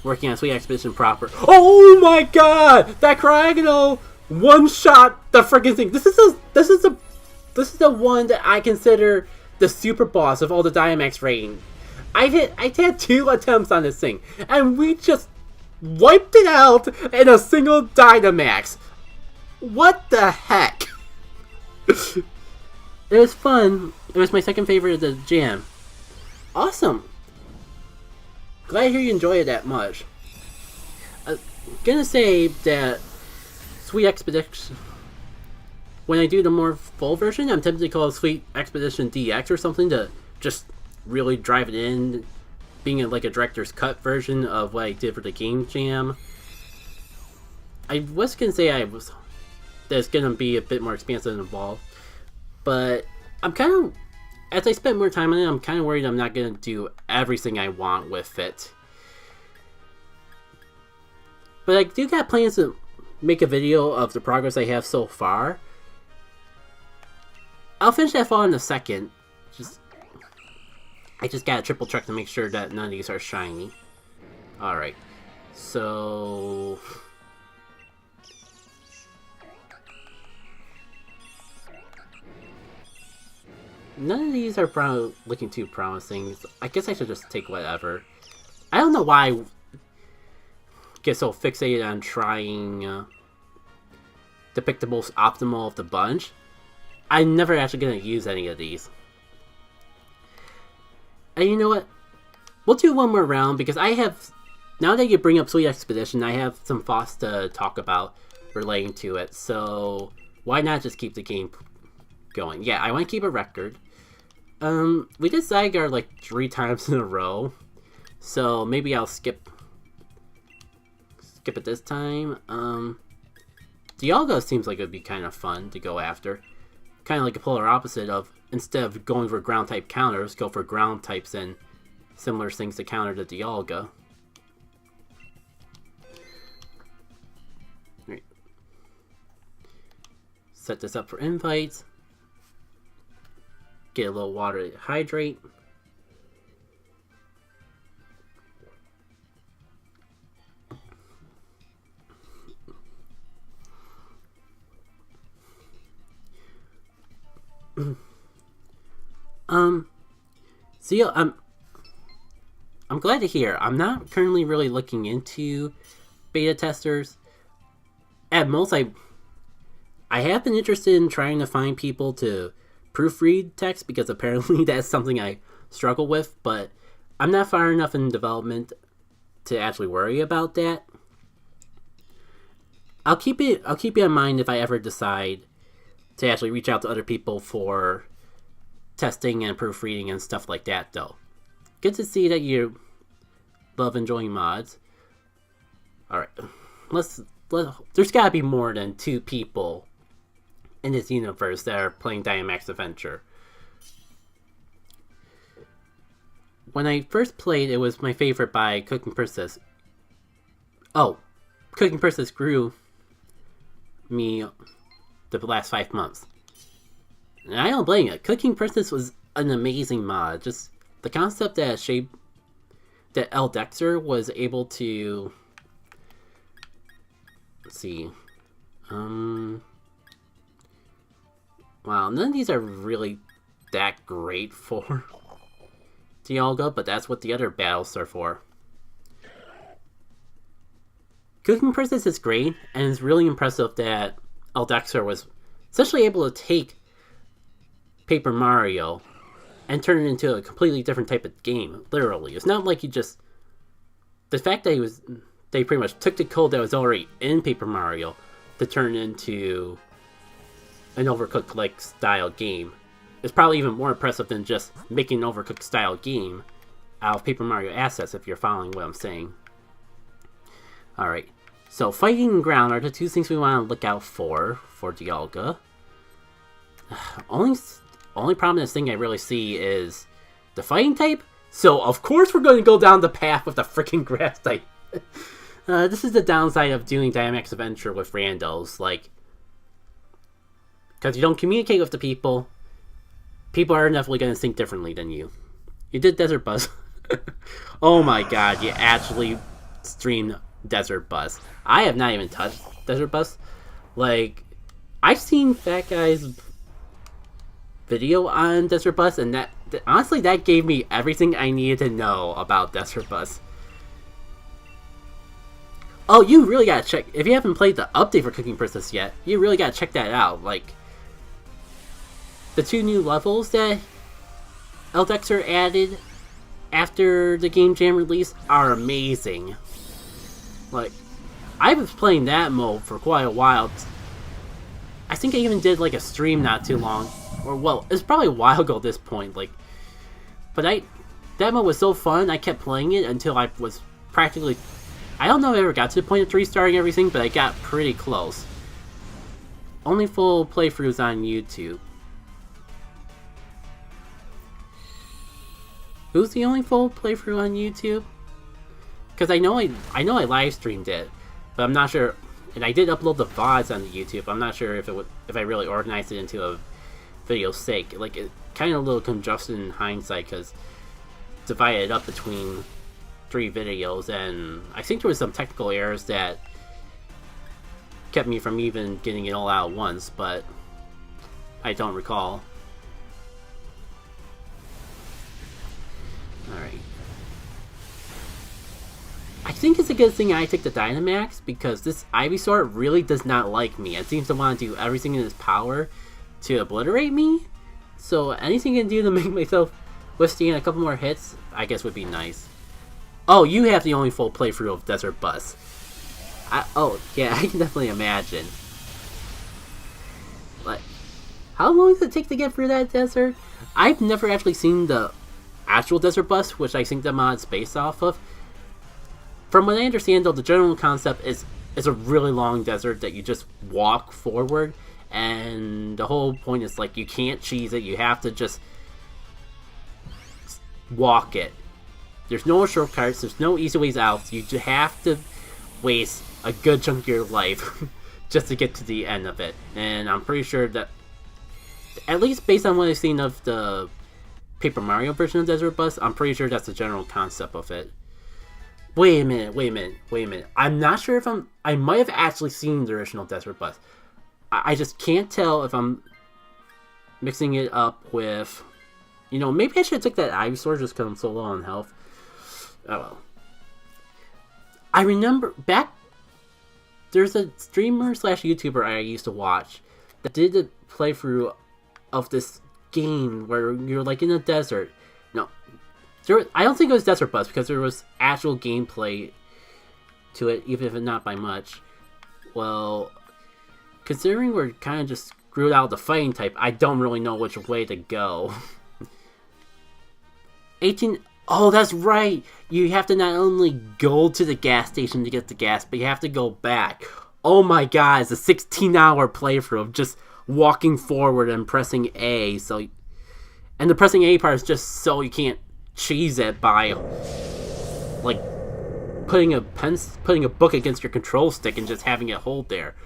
Speaker 1: working on Sweet Expedition proper. Oh my god! That Cryogonal one-shot the freaking thing. This is the one that I consider the super boss of all the Dynamax rating. I had 2 attempts on this thing, and we just wiped it out in a single Dynamax. What the heck? It was fun. It was my second favorite of the jam. Awesome. Glad to hear you enjoy it that much. I'm gonna say that Sweet Expedition, when I do the more full version, I'm tempted to call it Sweet Expedition DX or something to just really drive it in, being like a director's cut version of what I did for the Game Jam. I was gonna say there's gonna be a bit more expansive and involved, but I'm kind of, as I spend more time on it, I'm kind of worried I'm not gonna do everything I want with it. But I do got plans to make a video of the progress I have so far. I'll finish that fall in a second. I just gotta triple check to make sure that none of these are shiny. Alright. So none of these are looking too promising. I guess I should just take whatever. I don't know why I get so fixated on trying to pick the most optimal of the bunch. I'm never actually going to use any of these. And you know what? We'll do one more round because I have... Now that you bring up Sweet Expedition, I have some thoughts to talk about relating to it. So why not just keep the game going? Yeah, I want to keep a record. We did Zygarde like 3 times in a row. So maybe I'll skip it this time. Dialga seems like it would be kind of fun to go after. Kind of like a polar opposite of, instead of going for ground type counters, go for ground types and similar things to counter the Dialga. Right. Set this up for invites. Get a little water to hydrate. So I'm glad to hear. I'm not currently really looking into beta testers. At most, I have been interested in trying to find people to proofread text because apparently that's something I struggle with, but I'm not far enough in development to actually worry about that. I'll keep it in mind if I ever decide to actually reach out to other people for testing and proofreading and stuff like that, though. Good to see that you love enjoying mods. Alright, there's gotta be more than 2 people in this universe that are playing Dynamax Adventure. When I first played, it was my favorite by Cooking Princess. Oh, Cooking Princess grew me the last 5 months. And I don't blame it. Cooking Princess was an amazing mod. Just the concept that that Eldexer was able to... Let's see. Wow, none of these are really that great for Dialga, but that's what the other battles are for. Cooking Princess is great, and it's really impressive that Eldexer was essentially able to take Paper Mario and turn it into a completely different type of game, literally. It's not like he just... The fact that they pretty much took the code that was already in Paper Mario to turn it into an Overcooked-like style game is probably even more impressive than just making an Overcooked style game out of Paper Mario assets, if you're following what I'm saying. Alright, so fighting and ground are the two things we want to look out for Dialga. Only prominent thing I really see is the fighting type, so of course we're going to go down the path with the freaking grass type. This is the downside of doing Dynamax Adventure with randos, like, because you don't communicate with the people are definitely going to think differently than you. You did Desert Buzz. Oh my god, you actually streamed Desert Buzz. I have not even touched Desert Buzz. Like, I've seen Fat Guy's video on Desert Buzz, and that honestly, that gave me everything I needed to know about Desert Buzz. Oh, you really gotta check, if you haven't played the update for Cooking Princess yet, you really gotta check that out. Like, the 2 new levels that Eldexer added after the Game Jam release are amazing. Like, I was playing that mode for quite a while. I think I even did like a stream not too long, or well, it's probably a while ago at this point. Like, but that mode was so fun. I kept playing it until I was practically, I don't know if I ever got to the point of 3-starring everything, but I got pretty close. Only full playthroughs on YouTube. Who's the only full playthrough on YouTube? Because I know I live streamed it, but I'm not sure. And I did upload the VODs on the YouTube. I'm not sure if I really organized it into a video's sake. Like, it kind of a little congested in hindsight because divided up between 3 videos, and I think there was some technical errors that kept me from even getting it all out at once, but I don't recall. Alright. I think it's a good thing I took the Dynamax, because this Ivysaur really does not like me. It seems to want to do everything in its power to obliterate me. So anything I can do to make myself withstand a couple more hits, I guess would be nice. Oh, you have the only full playthrough of Desert Buzz. Oh, yeah, I can definitely imagine. Like, how long does it take to get through that desert? I've never actually seen the actual Desert Bus, which I think the mod's based off of. From what I understand, though, the general concept is a really long desert that you just walk forward, and the whole point is, like, you can't cheese it, you have to just walk it. There's no shortcuts, there's no easy ways out, you just have to waste a good chunk of your life just to get to the end of it. And I'm pretty sure that, at least based on what I've seen of the Paper Mario version of Desert Bus, I'm pretty sure that's the general concept of it. Wait a minute. I'm not sure if I might have actually seen the original Desert Bus. I just can't tell if I'm mixing it up with, you know, maybe I should have took that Ivysaur just because I'm so low on health. Oh well. I remember back, there's a streamer slash YouTuber I used to watch that did a playthrough of this game where you're like in a desert. No, I don't think it was Desert Bus because there was actual gameplay to it, even if not by much. Well, considering we're kind of just screwed out of the fighting type, I don't really know which way to go. 18... Oh, that's right! You have to not only go to the gas station to get the gas, but you have to go back. Oh my god, it's a 16-hour playthrough of just walking forward and pressing A, so... And the pressing A part is just so you can't cheese it by, like, putting a book against your control stick and just having it hold there.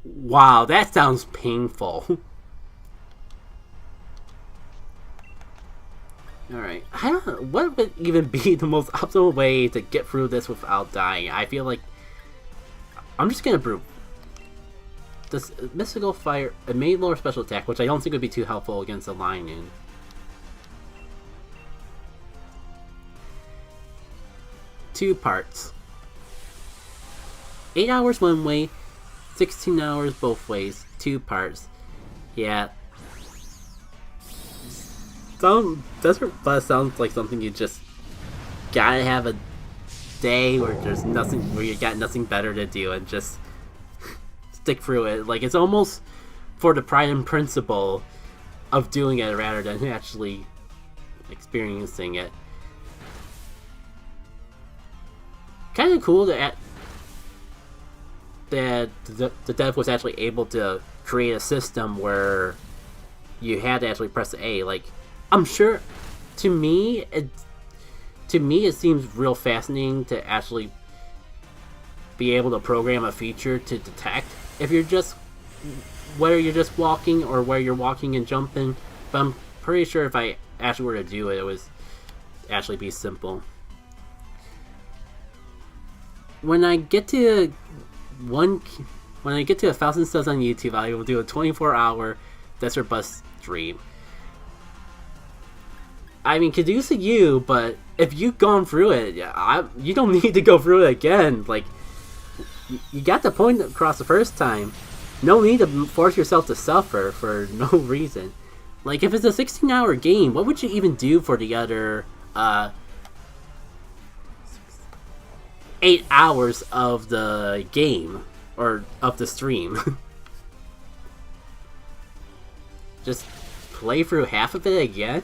Speaker 1: Wow, that sounds painful. Alright, I don't know, what would even be the most optimal way to get through this without dying? I feel like I'm just gonna brew. This mystical fire, it made lower special attack, which I don't think would be too helpful against a Lion. 2 parts. 8 hours one way, 16 hours both ways, 2 parts. Yeah. Desert Bus sounds like something you just gotta have a day where there's nothing, where you got nothing better to do and just stick through it. Like, it's almost for the pride and principle of doing it rather than actually experiencing it. Kind of cool that the dev was actually able to create a system where you had to actually press A. Like, I'm sure, to me it seems real fascinating to actually be able to program a feature to detect if you're just, whether you're just walking or where you're walking and jumping. But I'm pretty sure if I actually were to do it, it would actually be simple. When I get to 1,000 subs on YouTube, I will do a 24-hour Desert Bus stream. I mean, kudos to you, but if you've gone through it, you don't need to go through it again. Like, you got the point across the first time. No need to force yourself to suffer for no reason. Like, if it's a 16-hour game, what would you even do for the other 8 hours of the game, or of the stream? Just play through half of it again?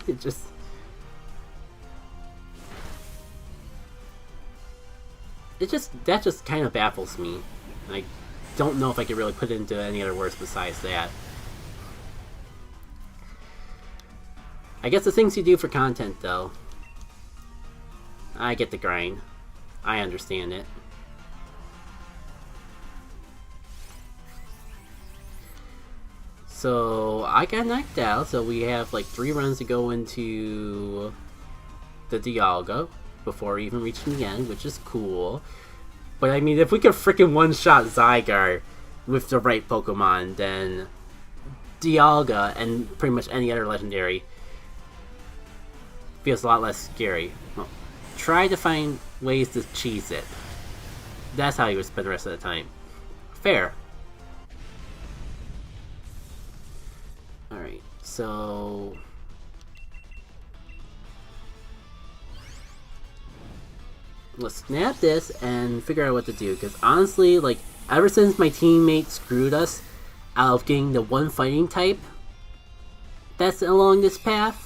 Speaker 1: That just kind of baffles me. I don't know if I could really put it into any other words besides that. I guess the things you do for content, though. I get the grind. I understand it. So, I got knocked out, so we have like 3 runs to go into the Dialga before even reaching the end, which is cool. But I mean, if we could freaking one-shot Zygarde with the right Pokemon, then Dialga and pretty much any other legendary feels a lot less scary. Well, try to find ways to cheese it. That's how you would spend the rest of the time. Fair. Alright, so let's snap this and figure out what to do, because honestly, like, ever since my teammates screwed us out of getting the one fighting type that's along this path,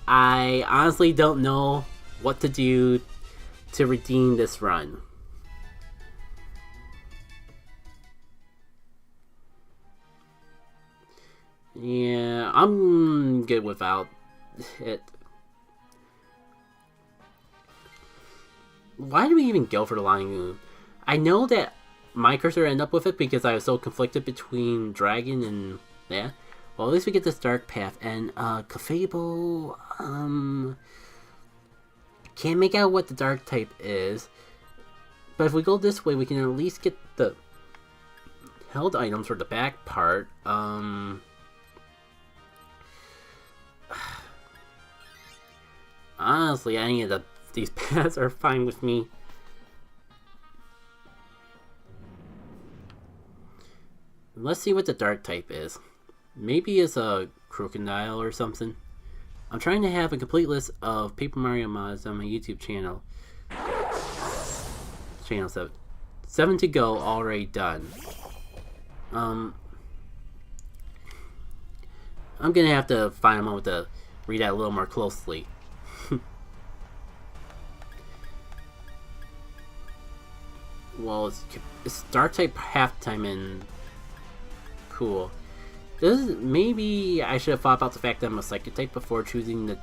Speaker 1: I honestly don't know what to do to redeem this run. Yeah, I'm good without it. Why do we even go for the Lion? I know that my cursor ended up with it because I was so conflicted between Dragon and yeah. Well, at least we get this Dark Path and Clefable. Can't make out what the Dark type is, but if we go this way, we can at least get the held items for the back part. Honestly, any of these paths are fine with me. Let's see what the Dark type is. Maybe it's a Crocodile or something. I'm trying to have a complete list of Paper Mario mods on my YouTube channel. Channel 7. 7 to go, already done. I'm gonna have to find a moment to read that a little more closely. Well, it's Dark type halftime and cool. Maybe I should have thought about the fact that I'm a Psychic type before choosing the.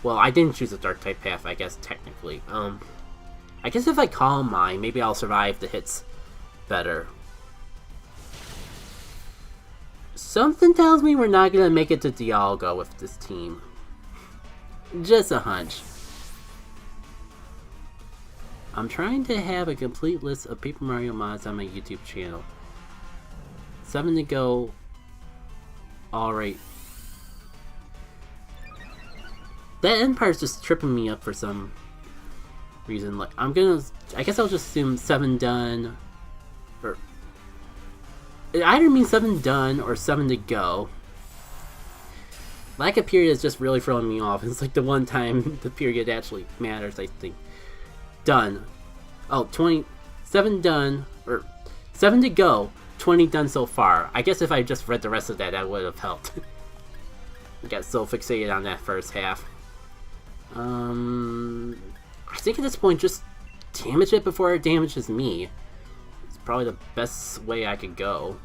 Speaker 1: Well, I didn't choose the Dark type path, I guess technically. I guess if I Calm Mind, maybe I'll survive the hits better. Something tells me we're not gonna make it to Dialga with this team. Just a hunch. I'm trying to have a complete list of Paper Mario mods on my YouTube channel. 7 to go. Alright. That end part is just tripping me up for some reason. Like, I guess I'll just assume 7 done. Or it either means 7 done or 7 to go. Lack of period is just really throwing me off. It's like the one time the period actually matters, I think. Done. Oh, 27 done, or 7 to go, 20 done so far. I guess if I just read the rest of that, that would have helped. I got so fixated on that first half. I think at this point, just damage it before it damages me. It's probably the best way I could go.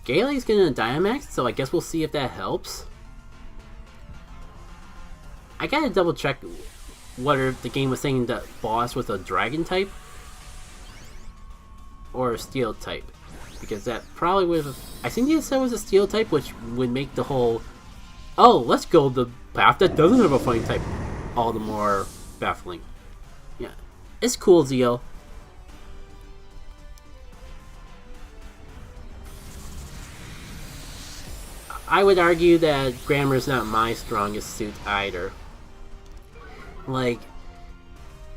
Speaker 1: Gailey's getting a Dynamax, so I guess we'll see if that helps. I gotta double check whether the game was saying that boss was a dragon type or a steel type, because that probably would have. I think they said it was a steel type, which would make the whole let's go the path that doesn't have a fighting type all the more baffling. Yeah, it's cool, Zio. I would argue that grammar is not my strongest suit either. Like,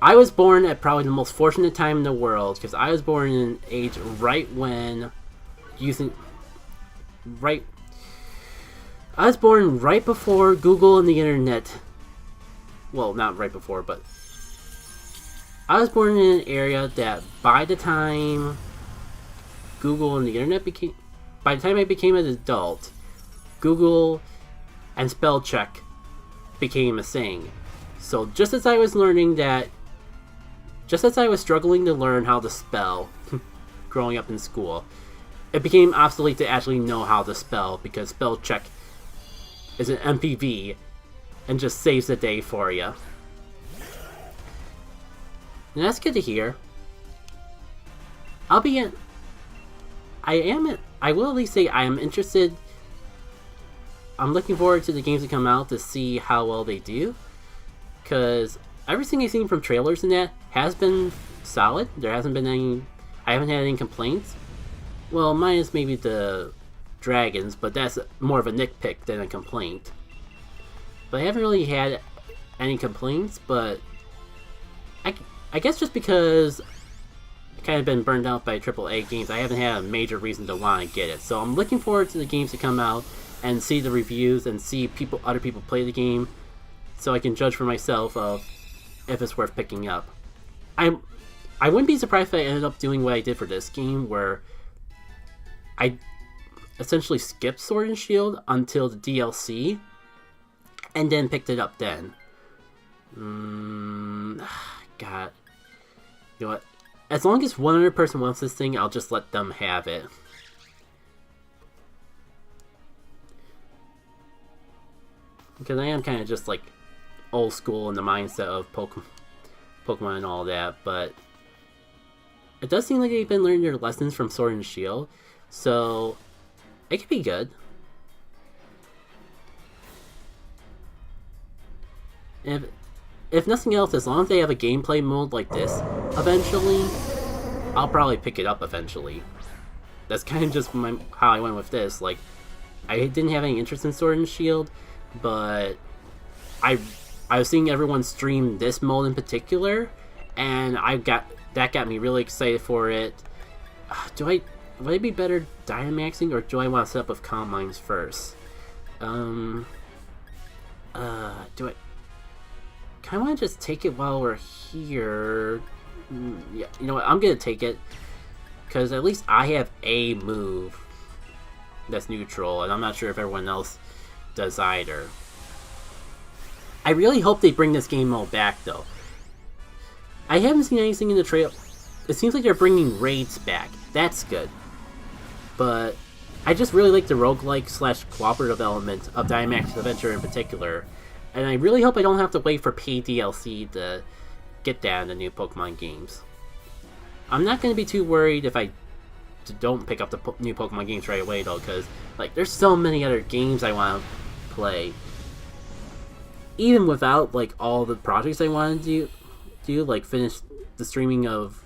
Speaker 1: I was born at probably the most fortunate time in the world, because I was born in an age right when I was born right before Google and the internet. Well, not right before, but I was born in an area that by the time Google and the internet by the time I became an adult, Google and spell check became a thing. So just as I was struggling to learn how to spell growing up in school, it became obsolete to actually know how to spell, because spell check is an MPV and just saves the day for you. And that's good to hear. I will at least say I am interested. I'm looking forward to the games that come out to see how well they do, because everything I've seen from trailers and that has been solid. There hasn't been I haven't had any complaints. Well, minus maybe the dragons, but that's more of a nitpick than a complaint. But I haven't really had any complaints, but I guess just because I've kind of been burned out by AAA games, I haven't had a major reason to want to get it. So I'm looking forward to the games to come out and see the reviews and see other people play the game, so I can judge for myself of if it's worth picking up. I wouldn't be surprised if I ended up doing what I did for this game, where I essentially skipped Sword and Shield until the DLC, and then picked it up then. God. You know what? As long as one other person wants this thing, I'll just let them have it. Because I am kind of just like old school in the mindset of Pokemon and all that, but it does seem like they've been learning their lessons from Sword and Shield, so it could be good. If nothing else, as long as they have a gameplay mode like this, eventually, I'll probably pick it up eventually. That's kind of just how I went with this. Like, I didn't have any interest in Sword and Shield, but I was seeing everyone stream this mode in particular, and that got me really excited for it. Would it be better Dynamaxing, or do I want to set up with Calm Minds first? Do I kind of want to just take it while we're here? Yeah, you know what? I'm gonna take it, because at least I have a move that's neutral, and I'm not sure if everyone else does either. I really hope they bring this game mode back, though. I haven't seen anything in the trailer. It seems like they're bringing raids back. That's good. But I just really like the roguelike / cooperative element of Dynamax Adventure in particular. And I really hope I don't have to wait for paid DLC to get that in the new Pokemon games. I'm not going to be too worried if I don't pick up the new Pokemon games right away, though, because like there's so many other games I want to play. even without like all the projects I wanted to do, like finish the streaming of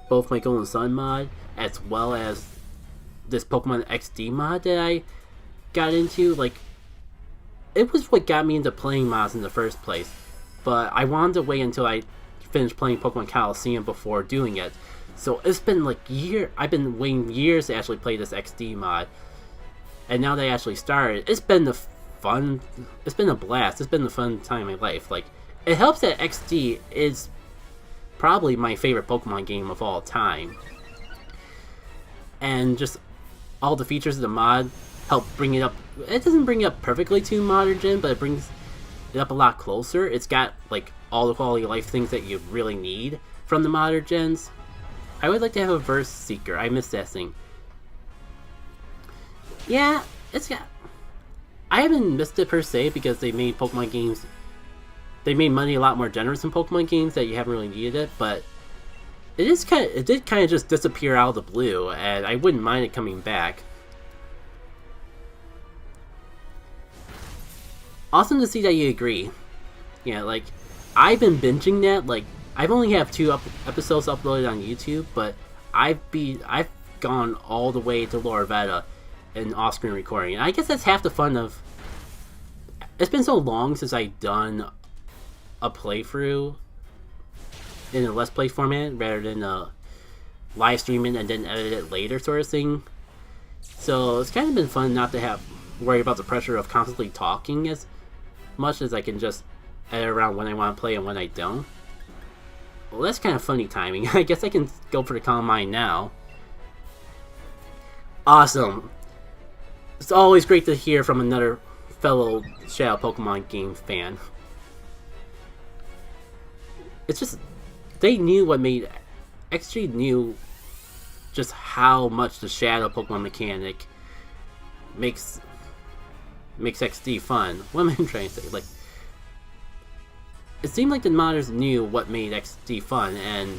Speaker 1: both my Golden Sun mod as well as this Pokemon XD mod that I got into, like, it was what got me into playing mods in the first place. But I wanted to wait until I finished playing Pokemon Coliseum before doing it. So it's been like I've been waiting years to actually play this XD mod. And now that I actually started, it's been it's been a blast. It's been the fun time of my life. Like, it helps that XD is probably my favorite Pokemon game of all time. And just all the features of the mod help bring it up. It doesn't bring it up perfectly to modern gen, but it brings it up a lot closer. It's got like all the quality of life things that you really need from the modern gens. I would like to have a Verse Seeker. I miss that thing. Yeah, it's got... I haven't missed it per se because they made Pokemon games... They made money a lot more generous in Pokemon games that you haven't really needed it, but it did kind of just disappear out of the blue, and I wouldn't mind it coming back. Awesome to see that you agree. Yeah, like, I've been binging that. Like, I've only have 2 episodes uploaded on YouTube, but I've gone all the way to Lorvetta in off-screen recording. And I guess that's half the fun of... It's been so long since I've done a playthrough in a Let's Play format rather than live streaming and then edit it later sort of thing. So it's kind of been fun not to have worry about the pressure of constantly talking as much as I can just edit around when I want to play and when I don't. Well, that's kind of funny timing. I guess I can go for the Calm Mind now. Awesome. It's always great to hear from another fellow Shadow Pokemon game fan. It's just, they knew what made... XG knew just how much the Shadow Pokemon mechanic makes XD fun. What am I trying to say? Like, it seemed like the modders knew what made XD fun and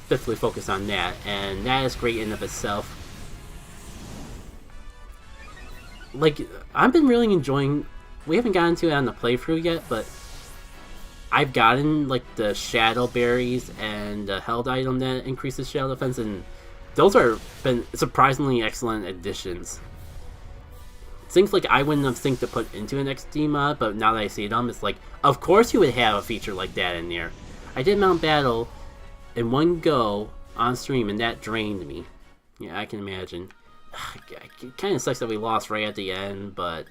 Speaker 1: specifically focused on that, and that is great in of itself. Like, I've been really enjoying... We haven't gotten to it on the playthrough yet, but I've gotten, like, the Shadow Berries and the Held item that increases Shadow Defense, and those are been surprisingly excellent additions. Things like I wouldn't have think to put into an XD mod, but now that I see them, it's like, of course you would have a feature like that in there. I did Mount Battle in one go on stream, and that drained me. Yeah, I can imagine. It kind of sucks that we lost right at the end, but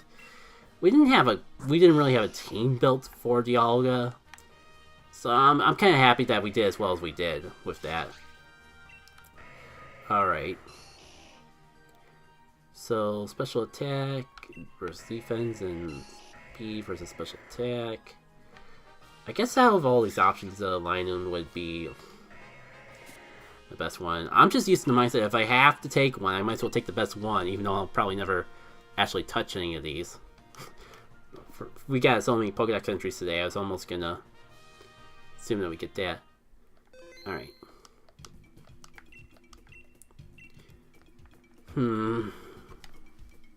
Speaker 1: we didn't really have a team built for Dialga. So I'm kind of happy that we did as well as we did with that. Alright. So, special attack versus defense and speed versus special attack. I guess out of all these options, Linoon would be the best one. I'm just used to the mindset if I have to take one, I might as well take the best one, even though I'll probably never actually touch any of these. We got so many Pokédex entries today, I was almost gonna assume that we get that. Alright.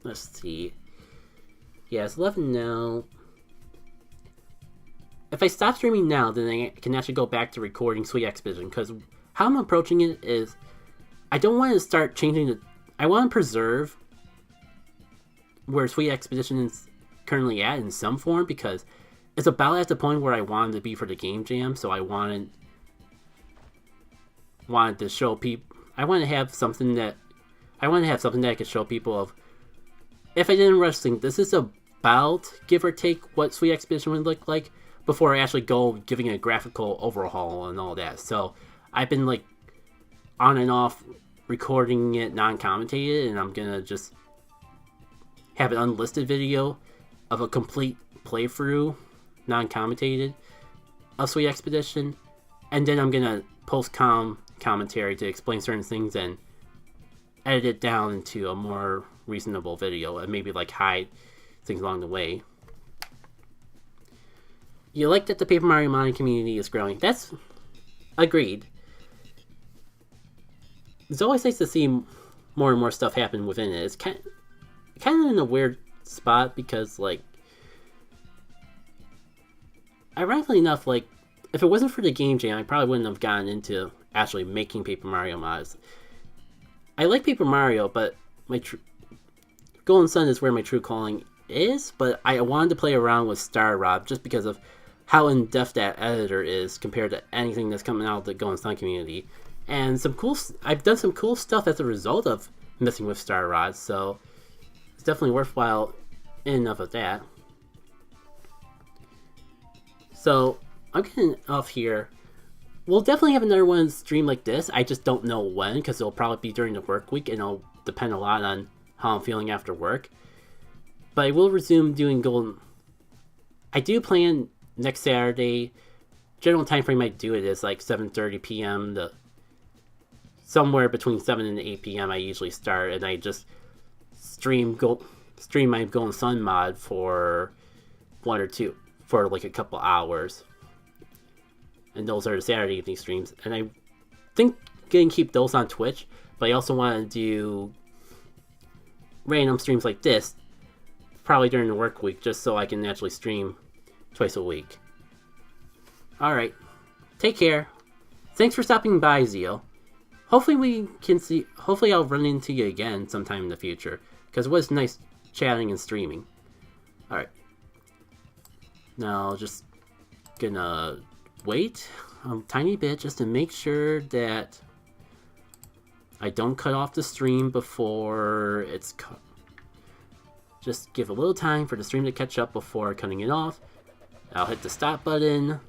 Speaker 1: Let's see. Yeah, it's 11 now. If I stop streaming now, then I can actually go back to recording Sweet Expedition, because how I'm approaching it is, I don't want to start changing the... I want to preserve where Sweet Expedition is currently at in some form, because it's about at the point where I wanted to be for the Game Jam, so I wanted to show people... I want to have something that I could show people of, if I didn't wrestling, this is about, give or take, what Sweet Expedition would look like before I actually go giving a graphical overhaul and all that. So I've been like on and off recording it non-commentated, and I'm gonna just have an unlisted video of a complete playthrough non-commentated of Sweet Expedition, and then I'm gonna post commentary to explain certain things and edit it down into a more reasonable video and maybe like hide things along the way. You like that the Paper Mario modding community is growing. That's agreed. It's always nice to see more and more stuff happen within it. It's kind of in a weird spot because, like, ironically enough, like, if it wasn't for the game jam, I probably wouldn't have gotten into actually making Paper Mario mods. I like Paper Mario, but my Golden Sun is where my true calling is, but I wanted to play around with Star Rob just because of how in-depth that editor is compared to anything that's coming out of the Golden Sun community. And I've done some cool stuff as a result of messing with Star Rod, so it's definitely worthwhile in and of that. So I'm getting off here. We'll definitely have another one stream like this. I just don't know when, because it'll probably be during the work week, and it'll depend a lot on how I'm feeling after work. But I will resume doing Golden. I do plan next Saturday. General time frame I do it is like 7:30 p.m. to somewhere between 7 and 8 p.m. I usually start, and I just stream my Golden Sun mod for one or two for like a couple hours. And those are the Saturday evening streams. And I think I can keep those on Twitch, but I also want to do random streams like this, probably during the work week, just so I can actually stream twice a week. Alright. Take care. Thanks for stopping by, Zio. Hopefully I'll run into you again sometime in the future, because it was nice chatting and streaming. Alright. Now, just gonna wait a tiny bit just to make sure that I don't cut off the stream before it's cut. Just give a little time for the stream to catch up before cutting it off. I'll hit the stop button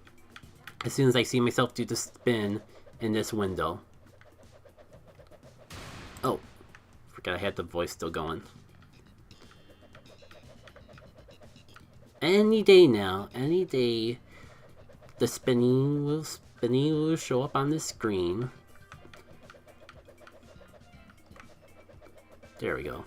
Speaker 1: as soon as I see myself do the spin in this window. Oh, forgot I had the voice still going. Any day now, any day, the spinning will show up on the screen. There we go.